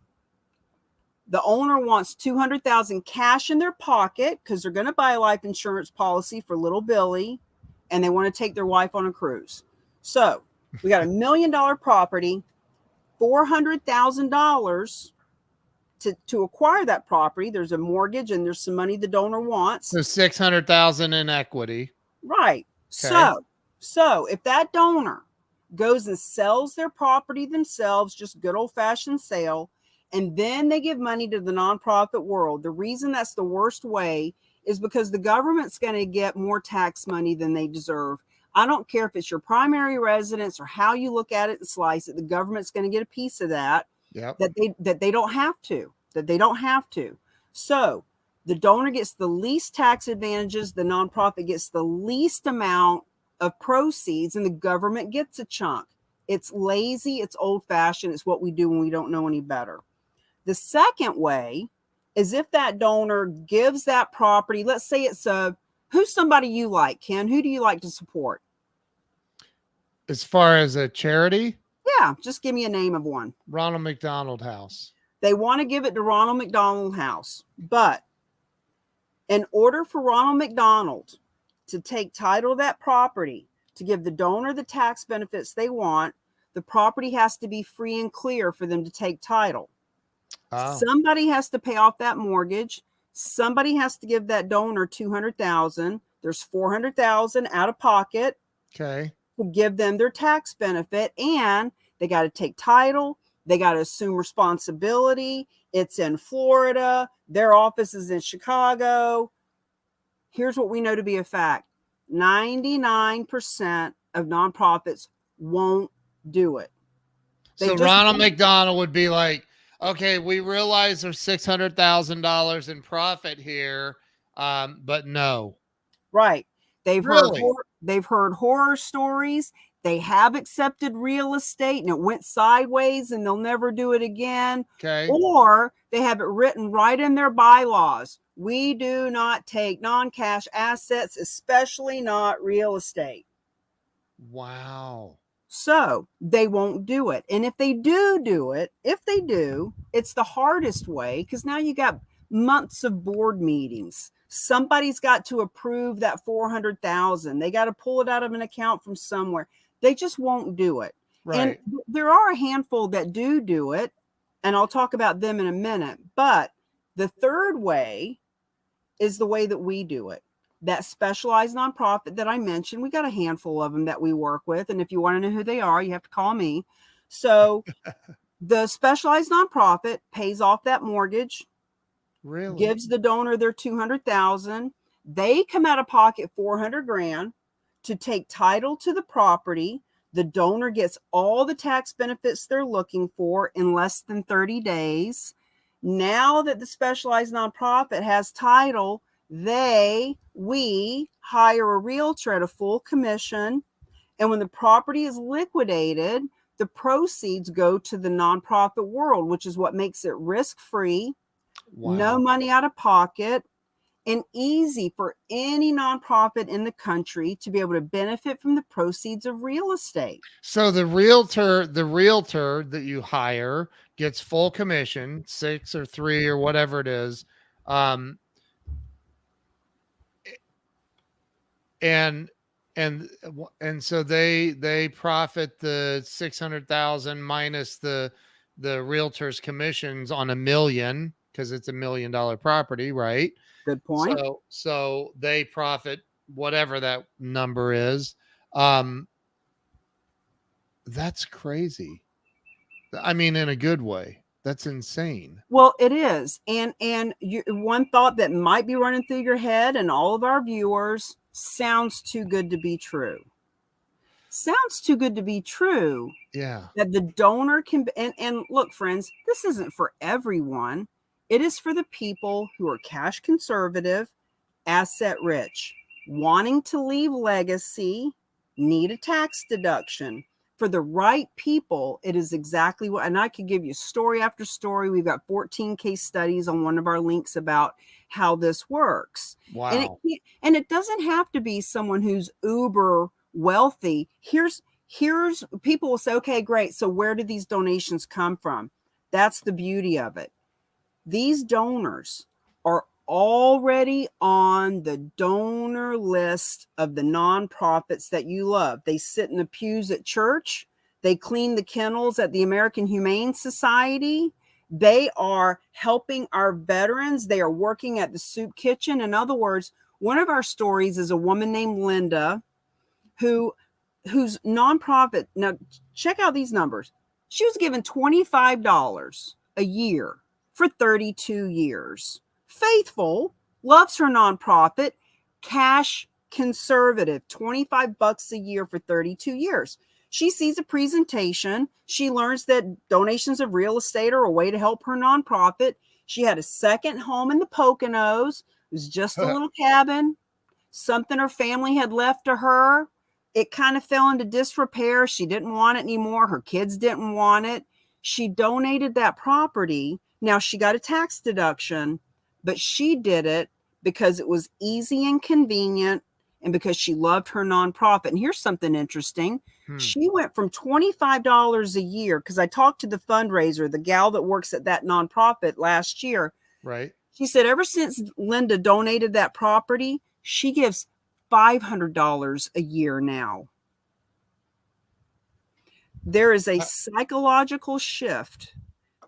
B: The owner wants $200,000 cash in their pocket because they're going to buy a life insurance policy for little Billy, and they want to take their wife on a cruise. So we got $1 million property, $400,000 to acquire that property. There's a mortgage and there's some money the donor wants.
A: So 600,000 in equity.
B: Right.
A: Okay.
B: So if that donor goes and sells their property themselves, just good old fashioned sale, and then they give money to the nonprofit world, the reason that's the worst way is because the government's going to get more tax money than they deserve. I don't care if it's your primary residence or how you look at it and slice it, the government's going to get a piece of that.
A: Yep.
B: That they don't have to. So the donor gets the least tax advantages, the nonprofit gets the least amount of proceeds, and the government gets a chunk. It's lazy, it's old-fashioned, it's what we do when we don't know any better. The second way is if that donor gives that property, let's say it's who's somebody you like, Ken? Who do you like to support?
A: As far as a charity?
B: Yeah, just give me a name of one.
A: Ronald McDonald House.
B: They want to give it to Ronald McDonald House, but in order for Ronald McDonald to take title of that property, to give the donor the tax benefits they want, the property has to be free and clear for them to take title.
A: Oh.
B: Somebody has to pay off that mortgage. Somebody has to give that donor $200,000. There's $400,000 out of pocket.
A: Okay.
B: To give them their tax benefit, and they got to take title. They got to assume responsibility. It's in Florida. Their office is in Chicago. Here's what we know to be a fact. 99% of nonprofits won't do it.
A: So Ronald McDonald would be like, okay, we realize there's $600,000 in profit here, but no.
B: Right. They've heard horror stories. They have accepted real estate and it went sideways and they'll never do it again.
A: Okay.
B: Or they have it written right in their bylaws. We do not take non-cash assets, especially not real estate.
A: Wow.
B: So they won't do it. And if they do it, it's the hardest way because now you got months of board meetings. Somebody's got to approve that $400,000. They got to pull it out of an account from somewhere. They just won't do it.
A: Right.
B: And there are a handful that do it, and I'll talk about them in a minute. But the third way is the way that we do it. That specialized nonprofit that I mentioned, we got a handful of them that we work with. And if you want to know who they are, you have to call me. So the specialized nonprofit pays off that mortgage.
A: Really?
B: Gives the donor their $200,000. They come out of pocket $400,000 to take title to the property. The donor gets all the tax benefits they're looking for in less than 30 days. Now that the specialized nonprofit has title, we hire a realtor at a full commission. And when the property is liquidated, the proceeds go to the nonprofit world, which is what makes it risk-free. Wow. No money out of pocket, and easy for any nonprofit in the country to be able to benefit from the proceeds of real estate.
A: So the realtor that you hire gets full commission, 6 or 3 or whatever it is. And so they profit the 600,000 minus the realtor's commissions on $1 million. Because it's $1 million property, right?
B: Good point.
A: So they profit whatever that number is. That's crazy. I mean, in a good way. That's insane.
B: Well, it is. And one thought that might be running through your head and all of our viewers, sounds too good to be true. Sounds too good to be true.
A: Yeah.
B: That the donor can, and look, friends, this isn't for everyone. It is for the people who are cash conservative, asset rich, wanting to leave legacy, need a tax deduction. For the right people, it is exactly what, and I could give you story after story. We've got 14 case studies on one of our links about how this works.
A: Wow.
B: And it doesn't have to be someone who's uber wealthy. Here's people will say, okay, great. So where do these donations come from? That's the beauty of it. These donors are already on the donor list of the nonprofits that you love. They sit in the pews at church. They clean the kennels at the American Humane Society. They are helping our veterans. They are working at the soup kitchen. In other words, one of our stories is a woman named Linda whose nonprofit, now check out these numbers. She was given $25 a year for 32 years. Faithful, loves her nonprofit, cash conservative, $25 a year for 32 years. She sees a presentation. She learns that donations of real estate are a way to help her nonprofit. She had a second home in the Poconos. It was just a little cabin, something her family had left to her. It kind of fell into disrepair. She didn't want it anymore. Her kids didn't want it. She donated that property. Now she got a tax deduction, but she did it because it was easy and convenient and because she loved her nonprofit. And here's something interesting. She went from $25 a year, because I talked to the fundraiser, the gal that works at that nonprofit last year.
A: Right.
B: She said ever since Linda donated that property, she gives $500 a year now. There is a psychological shift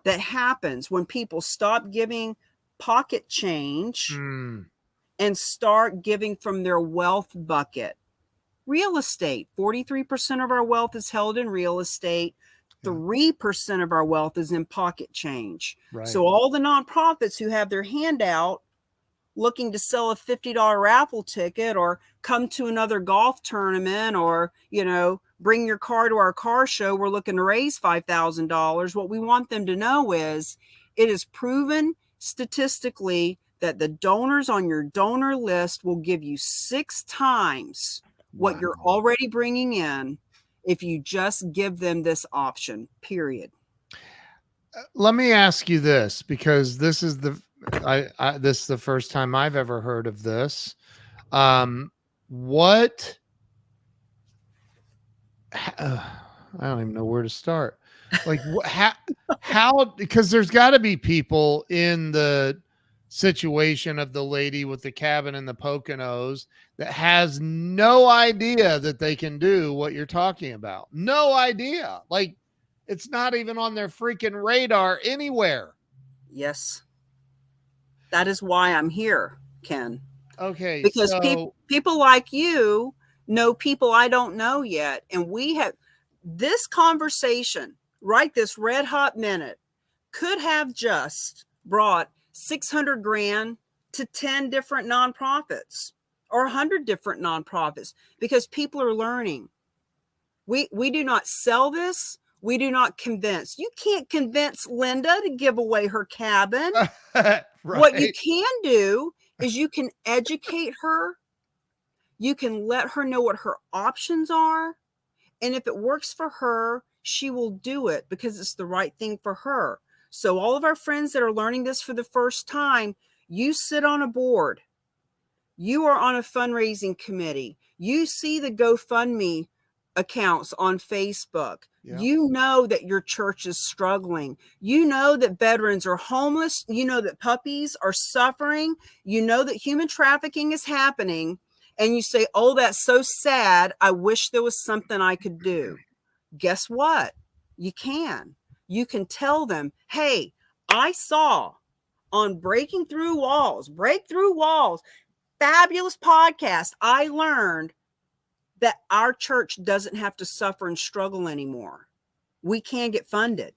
B: that happens when people stop giving pocket change and start giving from their wealth bucket. Real estate, 43% of our wealth is held in real estate. 3% of our wealth is in pocket change.
A: Right.
B: So all the nonprofits who have their hand out looking to sell a $50 raffle ticket or come to another golf tournament or, bring your car to our car show, we're looking to raise $5,000. What we want them to know is it is proven statistically that the donors on your donor list will give you 6 times what you're already bringing in if you just give them this option, period.
A: Let me ask you this, because this is this is the first time I've ever heard of this. What I don't even know where to start. Like how, because there's got to be people in the situation of the lady with the cabin in the Poconos that has no idea that they can do what you're talking about. No idea. Like, it's not even on their freaking radar anywhere.
B: Yes. That is why I'm here, Ken.
A: Okay.
B: Because
A: so
B: people like you know people I don't know yet. And we have this conversation right this red hot minute could have just brought 600 grand to 10 different nonprofits or 100 different nonprofits, because people are learning. We do not sell this. We do not convince. You can't convince Linda to give away her cabin.
A: Right.
B: What you can do is you can educate her. You can let her know what her options are. And if it works for her, she will do it because it's the right thing for her. So all of our friends that are learning this for the first time, you sit on a board. You are on a fundraising committee. You see the GoFundMe accounts on Facebook.
A: Yeah.
B: You know that your church is struggling. You know that veterans are homeless. You know that puppies are suffering. You know that human trafficking is happening. And you say, oh, that's so sad. I wish there was something I could do. Guess what? You can. You can tell them, hey, I saw on Breaking Through Walls, fabulous podcast, I learned that our church doesn't have to suffer and struggle anymore. We can get funded.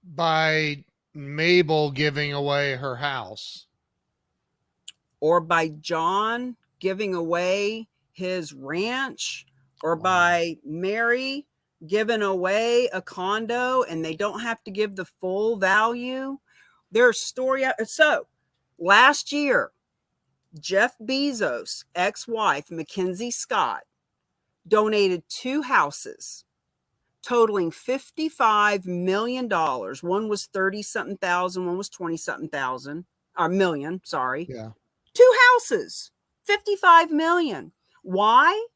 A: by Mabel giving away her house,
B: or by John giving away his ranch, or
A: Wow.
B: by Mary giving away a condo and they don't have to give the full value. There's story. So last year, Jeff Bezos' ex-wife, Mackenzie Scott, donated 2 houses totaling $55 million. One was 30-something thousand, one was 20-something thousand, or million, sorry.
A: Yeah.
B: 2 houses, 55 million. Why?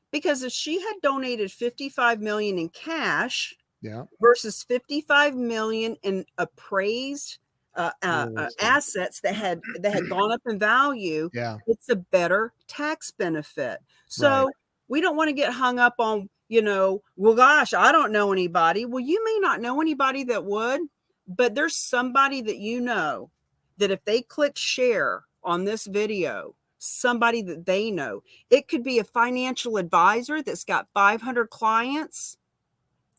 B: Because if she had donated 55 million in cash,
A: Yeah.
B: versus 55 million in appraised assets that had gone up in value,
A: Yeah.
B: it's a better tax benefit. So
A: Right.
B: we don't want to get hung up on, well, gosh, I don't know anybody. Well, you may not know anybody that would, but there's somebody that you know that if they click share on this video, somebody that they know, it could be a financial advisor that's got 500 clients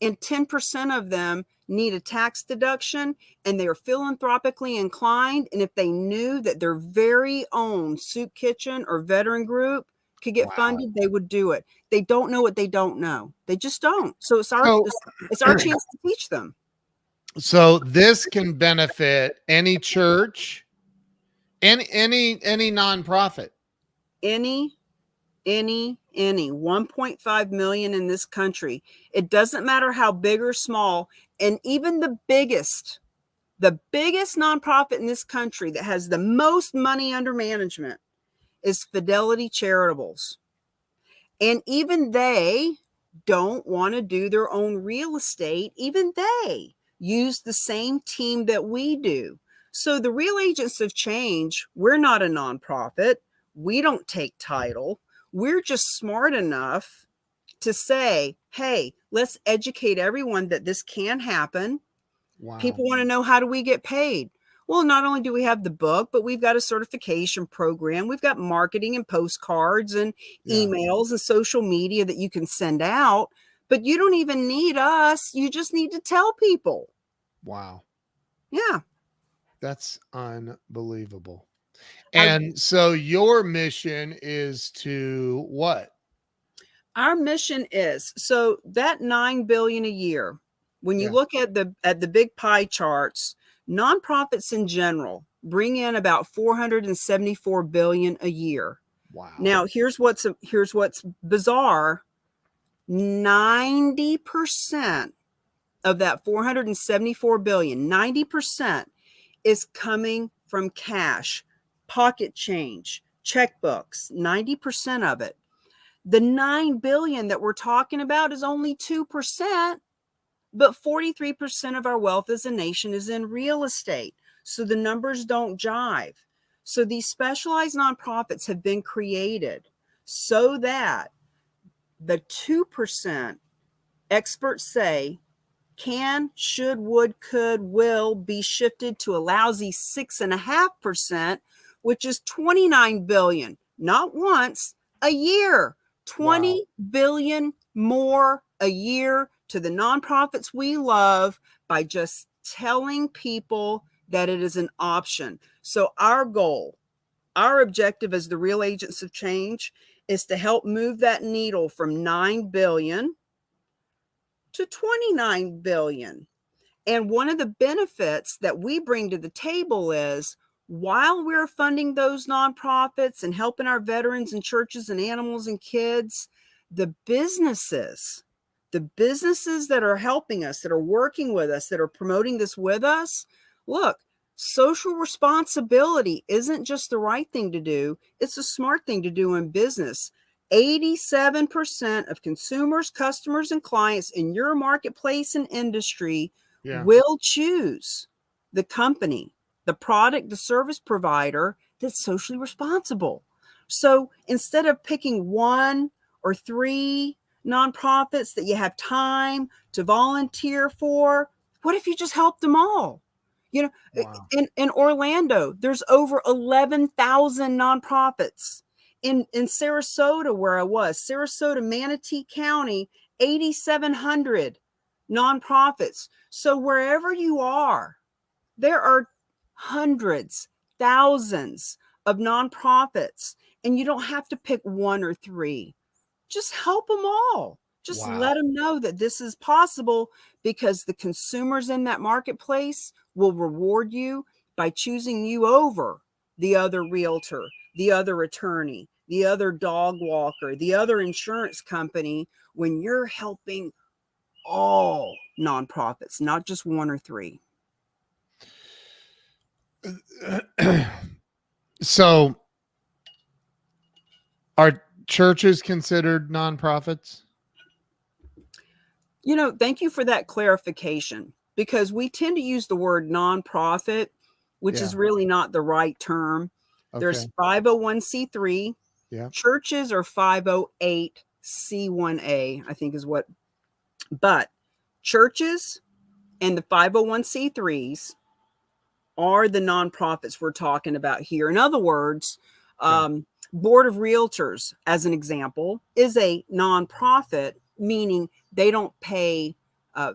B: and 10% of them need a tax deduction and they're philanthropically inclined. And if they knew that their very own soup kitchen or veteran group could get
A: Wow.
B: funded, they would do it. They don't know what they don't know. They just don't. So it's our chance to teach them.
A: So this can benefit any church, any nonprofit.
B: Any 1.5 million in this country. It doesn't matter how big or small. And even the biggest nonprofit in this country that has the most money under management is Fidelity Charitables. And even they don't want to do their own real estate. Even they use the same team that we do. So the Real Agents of Change, we're not a nonprofit. We don't take title. We're just smart enough to say, hey, let's educate everyone that this can happen.
A: Wow.
B: People want to know, how do we get paid? Well, not only do we have the book, but we've got a certification program. We've got marketing and postcards and emails and social media that you can send out. But you don't even need us. You just need to tell people.
A: Wow.
B: Yeah.
A: That's unbelievable. And so your mission is to what?
B: Our mission is, so that $9 billion a year, when you look at the big pie charts, nonprofits in general bring in about $474 billion a year.
A: Wow.
B: Now, here's what's bizarre. 90% of that $474 billion, 90% is coming from cash, pocket change, checkbooks, 90% of it. The $9 billion that we're talking about is only 2%, but 43% of our wealth as a nation is in real estate. So the numbers don't jive. So these specialized nonprofits have been created so that the 2%, experts say, can, should, would, could, will be shifted to a lousy 6.5%, which is $29 billion, not once, a year. 20 billion more a year to the nonprofits we love by just telling people that it is an option. So our goal, our objective as the Real Agents of Change is to help move that needle from 9 billion to 29 billion. And one of the benefits that we bring to the table is, while we're funding those nonprofits and helping our veterans and churches and animals and kids, the businesses that are helping us, that are working with us, that are promoting this with us, look, social responsibility isn't just the right thing to do. It's a smart thing to do in business. 87% of consumers, customers, and clients in your marketplace and industry will choose the company, the product, the service provider that's socially responsible. So instead of picking 1 or 3 nonprofits that you have time to volunteer for, what if you just help them all? In Orlando, there's over 11,000 nonprofits. In Sarasota, where I was, Sarasota, Manatee County, 8,700 nonprofits. So wherever you are, there are hundreds, thousands of nonprofits, and you don't have to pick one or three. Just help them all. Just let them know that this is possible, because the consumers in that marketplace will reward you by choosing you over the other realtor, the other attorney, the other dog walker, the other insurance company, when you're helping all nonprofits, not just one or three.
A: So are churches considered nonprofits?
B: You know, thank you for that clarification, because we tend to use the word nonprofit, which is really not the right term.
A: Okay.
B: There's 501c3.
A: Yeah.
B: Churches are 508c1a, I think is what. But churches and the 501c3s are the nonprofits we're talking about here. In other words, Board of Realtors, as an example, is a nonprofit, meaning they don't pay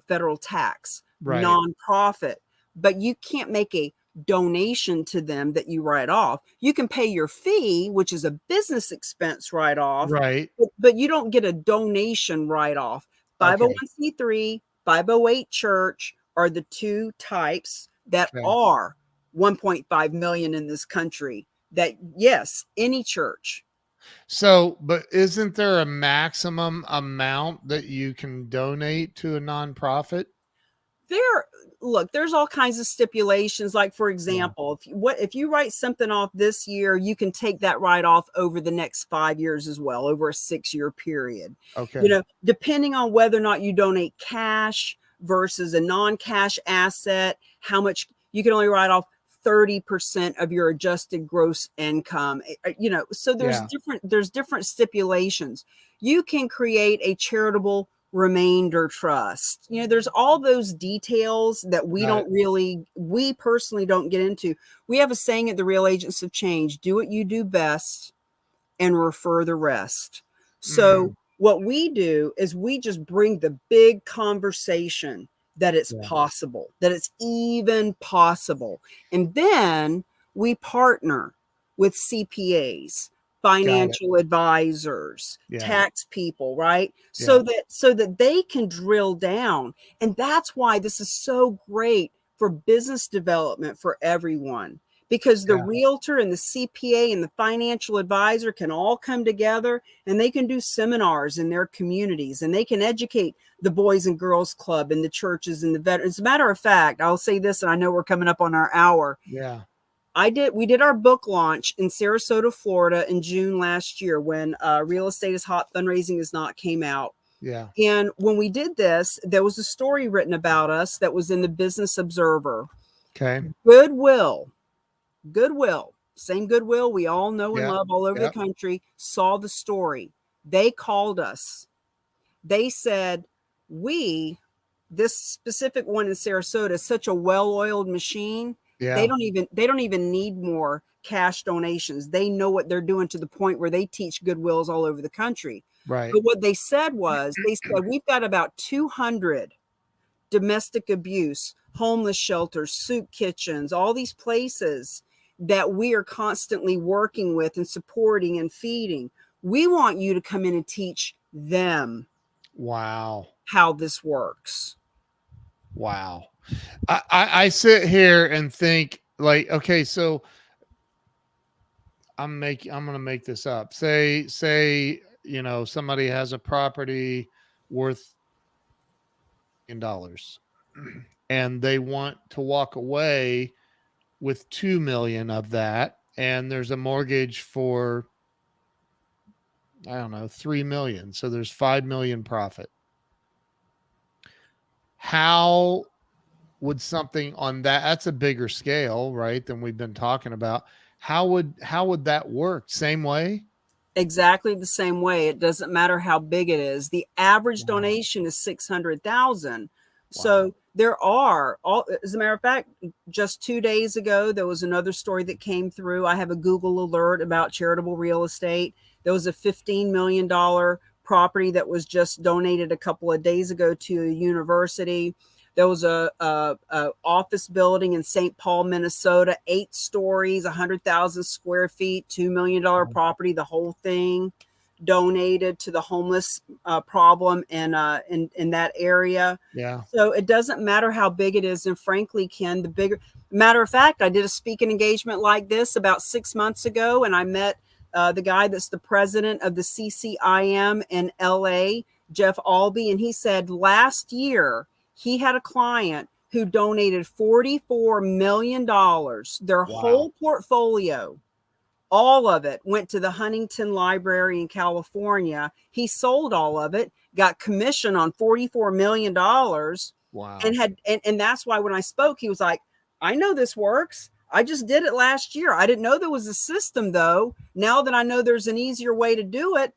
B: federal tax.
A: Right.
B: Nonprofit. But you can't make a donation to them that you write off. You can pay your fee, which is a business expense write off,
A: Right.
B: but you don't get a donation write off. 501c3, 508 church are the two types that are 1.5 million in this country. That, yes, any church.
A: So, but isn't there a maximum amount that you can donate to a nonprofit?
B: Look, there's all kinds of stipulations. Like, for example, if you write something off this year, you can take that write off over the next 5 years as well, over a 6-year period.
A: Okay.
B: You know, depending on whether or not you donate cash versus a non-cash asset, how much you can only write off 30% of your adjusted gross income. You know, so there's different stipulations. You can create a charitable remainder trust. You know, there's all those details that we personally don't get into. We have a saying at the Real Agents of Change: do what you do best and refer the rest. So what we do is we just bring the big conversation that it's possible, that it's even possible. And then we partner with CPAs, financial advisors, tax people, right? So that they can drill down. And that's why this is so great for business development for everyone, because the realtor and the CPA and the financial advisor can all come together, and they can do seminars in their communities, and they can educate the Boys and Girls Club and the churches and the veterans. As a matter of fact, I'll say this, and I know we're coming up on our hour.
A: Yeah.
B: We did our book launch in Sarasota, Florida in June last year, when Real Estate is Hot, Fundraising is Not came out.
A: Yeah.
B: And when we did this, there was a story written about us that was in the Business Observer.
A: Okay.
B: Goodwill, same Goodwill we all know and love all over the country, saw the story. They called us. They said, this specific one in Sarasota is such a well-oiled machine. They don't even need more cash donations. They know what they're doing, to the point where they teach Goodwills all over the country.
A: Right.
B: But what they said, we've got about 200 domestic abuse, homeless shelters, soup kitchens, all these places that we are constantly working with and supporting and feeding. We want you to come in and teach them how this works.
A: Wow. I sit here and think, like, okay, so I'm going to make this up. Say, you know, somebody has a property worth $1 million and they want to walk away with 2 million of that, and there's a mortgage for, I don't know, 3 million. So there's 5 million profit. How would something on that's a bigger scale, right, than we've been talking about? How would that work? Same way?
B: Exactly the same way. It doesn't matter how big it is. The average donation is 600,000. So there are as a matter of fact, just 2 days ago, there was another story that came through. I have a Google alert about charitable real estate. There was a $15 million property that was just donated a couple of days ago to a university. There was a office building in St. Paul, Minnesota, 8 stories, 100,000 square feet, $2 million property, the whole thing donated to the homeless problem in that area.
A: Yeah.
B: So it doesn't matter how big it is. And frankly, Ken, the bigger, matter of fact, I did a speaking engagement like this about 6 months ago, and I met the guy that's the president of the CCIM in LA, Jeff Albee, and he said last year he had a client who donated $44 million. Their whole portfolio, all of it, went to the Huntington Library in California. He sold all of it, got commission on $44 million.
A: Wow.
B: And that's why when I spoke, he was like, I know this works. I just did it last year. I didn't know there was a system, though. Now that I know there's an easier way to do it,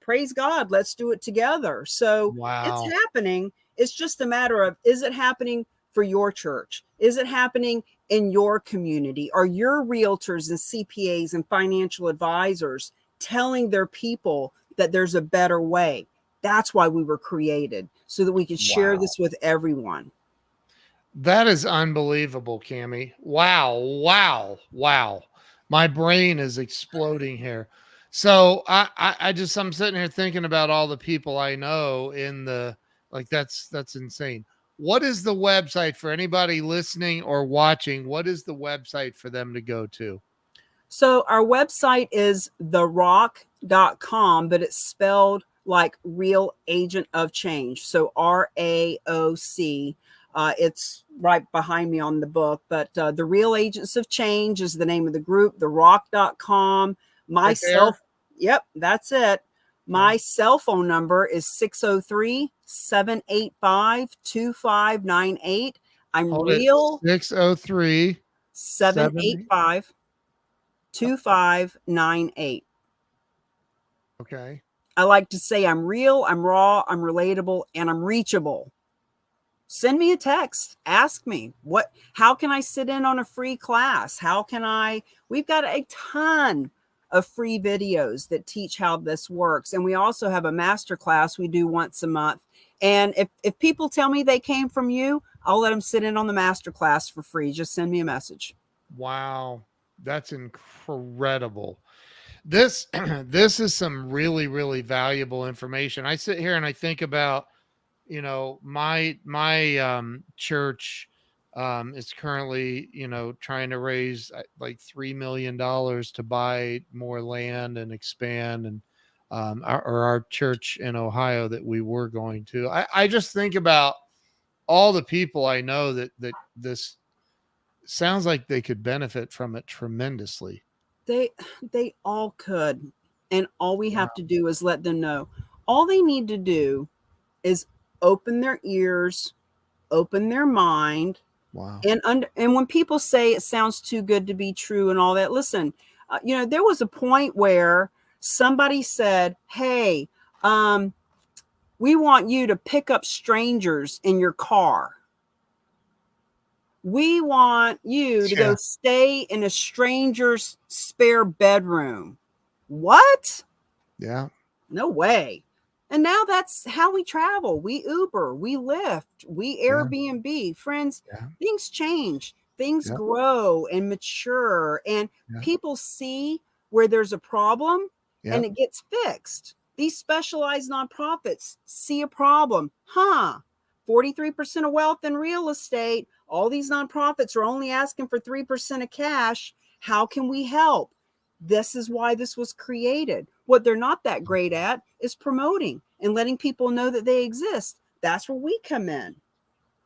B: praise God, let's do it together. So it's happening. It's just a matter of, is it happening for your church? Is it happening in your community? Are your realtors and CPAs and financial advisors telling their people that there's a better way? That's why we were created, so that we could share this with everyone.
A: That is unbelievable, Cami. Wow. My brain is exploding here. So I'm sitting here thinking about all the people I know in the, like, that's insane. What is the website for anybody listening or watching? What is the website for them to go to?
B: So our website is therock.com, but it's spelled like Real Agent of Change. So RAOC. It's right behind me on the book, but the Real Agents of Change is the name of the group, therock.com. Yep, that's it. My cell phone number is 603-785-2598. I'm real. 603-785-2598.
A: Okay.
B: I like to say I'm real, I'm raw, I'm relatable, and I'm reachable. Send me a text. Ask me how can I sit in on a free class? We've got a ton of free videos that teach how this works. And we also have a master class we do once a month. And if people tell me they came from you, I'll let them sit in on the master class for free. Just send me a message.
A: Wow. That's incredible. This is some really, really valuable information. I sit here and I think about, my church is currently, trying to raise like $3 million to buy more land and expand, and our church in Ohio that we were going to. I just think about all the people I know that this sounds like they could benefit from it tremendously.
B: They all could. And all we have to do is let them know. All they need to do is open their ears, open their mind.
A: Wow.
B: And when people say it sounds too good to be true and all that, listen, there was a point where somebody said, hey, we want you to pick up strangers in your car. We want you to go stay in a stranger's spare bedroom. What?
A: Yeah.
B: No way. And now that's how we travel. We Uber, we Lyft, we Airbnb. Friends, things change. Things grow and mature. And people see where there's a problem and it gets fixed. These specialized nonprofits see a problem. 43% of wealth in real estate. All these nonprofits are only asking for 3% of cash. How can we help? This is why this was created. What they're not that great at is promoting and letting people know that they exist. That's where we come in.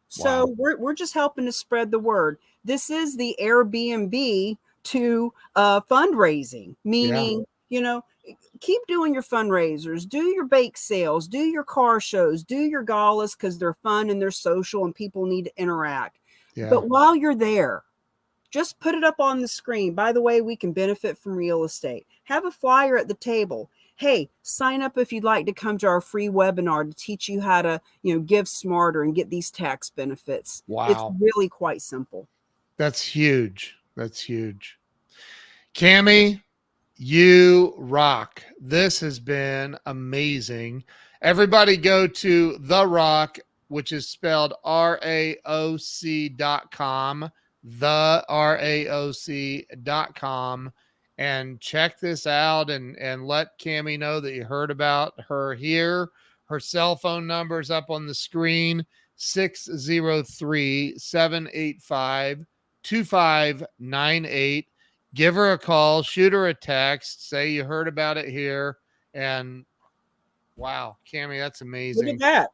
B: So we're just helping to spread the word. This is the Airbnb to fundraising, meaning, keep doing your fundraisers, do your bake sales, do your car shows, do your galas, because they're fun and they're social and people need to interact. Yeah. But while you're there, just put it up on the screen. By the way, we can benefit from real estate. Have a flyer at the table. Hey, sign up if you'd like to come to our free webinar to teach you how to, give smarter and get these tax benefits.
A: Wow.
B: It's really quite simple.
A: That's huge. That's huge. Cami, You rock. This has been amazing. Everybody go to The Rock, which is spelled RAOC.com, the RAOC.com, and check this out and let Cami know that you heard about her here. Her cell phone number is up on the screen, 603-785-2598. Give her a call, shoot her a text, say you heard about it here. And wow, Cami, that's amazing.
B: Look at that.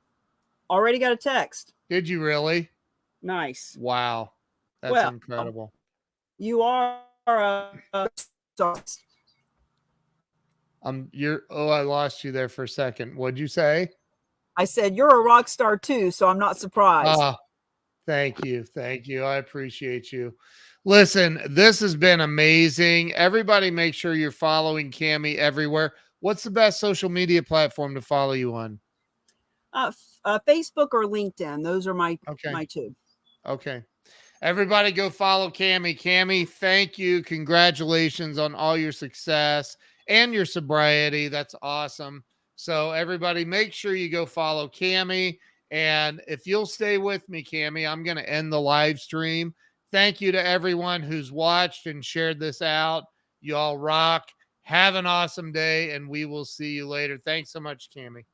B: Already got a text.
A: Did you really?
B: Nice.
A: Wow. That's incredible.
B: You are I
A: lost you there for a second. What'd you say?
B: I said you're a rock star too, so I'm not surprised.
A: Thank you. Thank you. I appreciate you. Listen, this has been amazing. Everybody make sure you're following Cami everywhere. What's the best social media platform to follow you on?
B: Facebook or LinkedIn. Those are my two.
A: Okay. Everybody go follow Cami. Cami, thank you. Congratulations on all your success and your sobriety. That's awesome. So everybody make sure you go follow Cami. And if you'll stay with me, Cami, I'm going to end the live stream. Thank you to everyone who's watched and shared this out. You all rock. Have an awesome day, and we will see you later. Thanks so much, Cami.